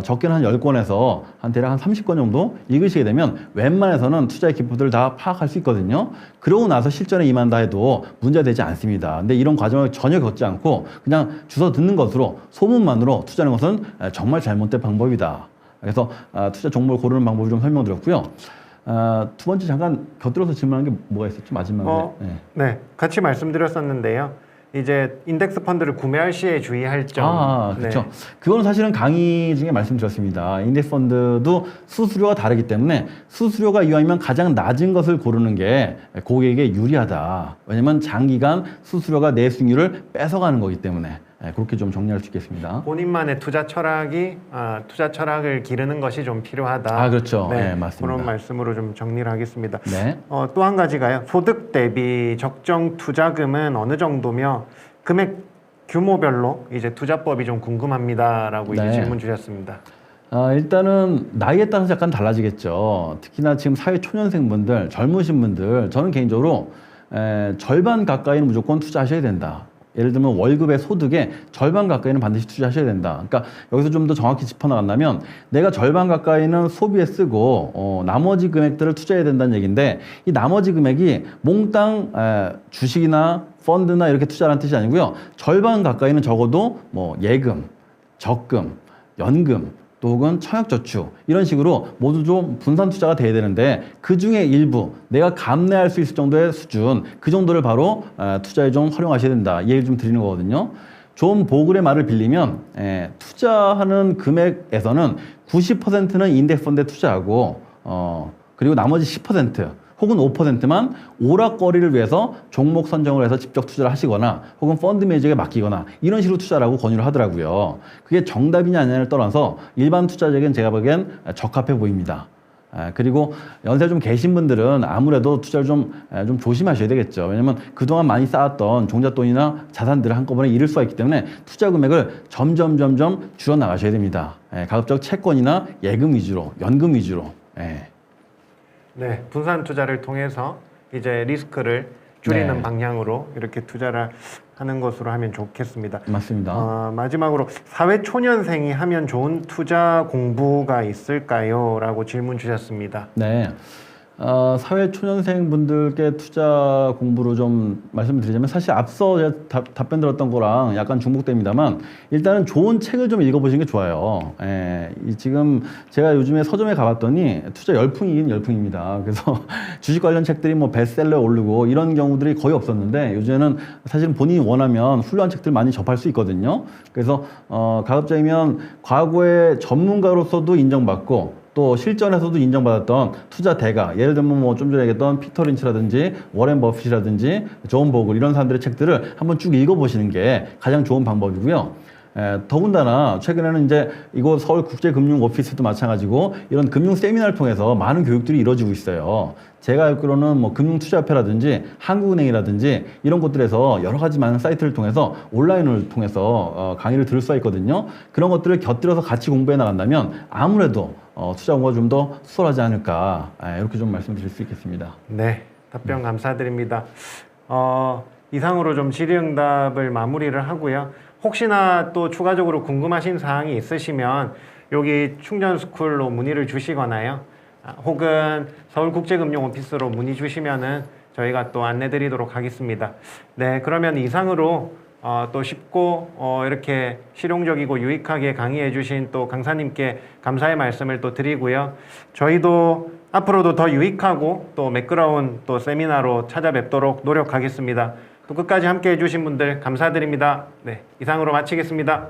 적게는 한 10권에서 대략 한 30권 정도 읽으시게 되면 웬만해서는 투자의 기법들을 다 파악할 수 있거든요. 그러고 나서 실전에 임한다 해도 문제가 되지 않습니다. 근데 이런 과정을 전혀 겪지 않고 그냥 주워 듣는 것으로 소문만으로 투자하는 것은 정말 잘못된 방법이다. 그래서 투자 종목을 고르는 방법을 좀 설명드렸고요. 두 번째 잠깐 곁들여서 질문한 게 뭐가 있었죠? 마지막에. 네, 같이 말씀드렸었는데요. 이제 인덱스 펀드를 구매할 시에 주의할 점. 그렇죠. 그거는 사실은 강의 중에 말씀드렸습니다. 인덱스 펀드도 수수료가 다르기 때문에 수수료가 이왕이면 가장 낮은 것을 고르는 게 고객에게 유리하다. 왜냐면 장기간 수수료가 내 수익률을 뺏어가는 거기 때문에. 그렇게 좀 정리할 수 있겠습니다. 본인만의 투자 철학을 기르는 것이 좀 필요하다. 그렇죠. 네, 맞습니다. 그런 말씀으로 좀 정리를 하겠습니다. 네. 또 한 가지가요. 소득 대비 적정 투자금은 어느 정도며 금액 규모별로 이제 투자법이 좀 궁금합니다라고 이제 질문 주셨습니다. 일단은 나이에 따라서 약간 달라지겠죠. 특히나 지금 사회 초년생분들, 젊으신 분들, 저는 개인적으로 절반 가까이는 무조건 투자하셔야 된다. 예를 들면 월급의 소득의 절반 가까이는 반드시 투자하셔야 된다. 그러니까 여기서 좀 더 정확히 짚어나간다면 내가 절반 가까이는 소비에 쓰고 나머지 금액들을 투자해야 된다는 얘기인데 이 나머지 금액이 몽땅 주식이나 펀드나 이렇게 투자하는 뜻이 아니고요. 절반 가까이는 적어도 뭐 예금, 적금, 연금 또 혹은 청약저축 이런 식으로 모두 좀 분산 투자가 돼야 되는데 그 중에 일부 내가 감내할 수 있을 정도의 수준 그 정도를 바로 투자에 좀 활용하셔야 된다 이 얘기를 좀 드리는 거거든요. 존 보글의 말을 빌리면 투자하는 금액에서는 90%는 인덱스 펀드에 투자하고 그리고 나머지 10% 혹은 5%만 오락거리를 위해서 종목 선정을 해서 직접 투자를 하시거나 혹은 펀드 매니저에게 맡기거나 이런 식으로 투자라고 권유를 하더라고요. 그게 정답이냐 아니냐를 떠나서 일반 투자자에겐 제가 보기엔 적합해 보입니다. 그리고 연세 좀 계신 분들은 아무래도 투자를 좀 조심하셔야 되겠죠. 왜냐면 그동안 많이 쌓았던 종잣돈이나 자산들을 한꺼번에 잃을 수가 있기 때문에 투자 금액을 점점 줄여나가셔야 됩니다. 가급적 채권이나 예금 위주로, 연금 위주로. 네, 분산 투자를 통해서 이제 리스크를 줄이는 방향으로 이렇게 투자를 하는 것으로 하면 좋겠습니다. 맞습니다. 마지막으로 사회 초년생이 하면 좋은 투자 공부가 있을까요? 라고 질문 주셨습니다. 네. 사회 초년생 분들께 투자 공부로 좀 말씀을 드리자면 사실 앞서 제가 답변 들었던 거랑 약간 중복됩니다만 일단은 좋은 책을 좀 읽어보시는 게 좋아요. 지금 제가 요즘에 서점에 가봤더니 투자 열풍이긴 열풍입니다. 그래서 주식 관련 책들이 뭐 베스트셀러에 오르고 이런 경우들이 거의 없었는데 요즘에는 사실은 본인이 원하면 훌륭한 책들 많이 접할 수 있거든요. 그래서 가급적이면 과거의 전문가로서도 인정받고 또 실전에서도 인정받았던 투자 대가 예를 들면 뭐 좀 전에 얘기했던 피터 린치라든지 워렌 버핏이라든지 존 보글 이런 사람들의 책들을 한번 쭉 읽어보시는 게 가장 좋은 방법이고요. 더군다나 최근에는 이제 이곳 서울국제금융오피스도 마찬가지고 이런 금융 세미나를 통해서 많은 교육들이 이루어지고 있어요. 제가 알기로는 뭐 금융투자협회라든지 한국은행이라든지 이런 곳들에서 여러 가지 많은 사이트를 통해서 온라인을 통해서 강의를 들을 수가 있거든요. 그런 것들을 곁들여서 같이 공부해 나간다면 아무래도 투자 공부가 좀 더 수월하지 않을까 이렇게 좀 말씀드릴 수 있겠습니다. 네, 답변 감사드립니다. 이상으로 좀 질의응답을 마무리를 하고요. 혹시나 또 추가적으로 궁금하신 사항이 있으시면 여기 충전스쿨로 문의를 주시거나요. 혹은 서울국제금융오피스로 문의 주시면은 저희가 또 안내드리도록 하겠습니다. 네, 그러면 이상으로 또 쉽고 이렇게 실용적이고 유익하게 강의해 주신 또 강사님께 감사의 말씀을 또 드리고요. 저희도 앞으로도 더 유익하고 또 매끄러운 또 세미나로 찾아뵙도록 노력하겠습니다. 또 끝까지 함께 해주신 분들 감사드립니다. 네, 이상으로 마치겠습니다.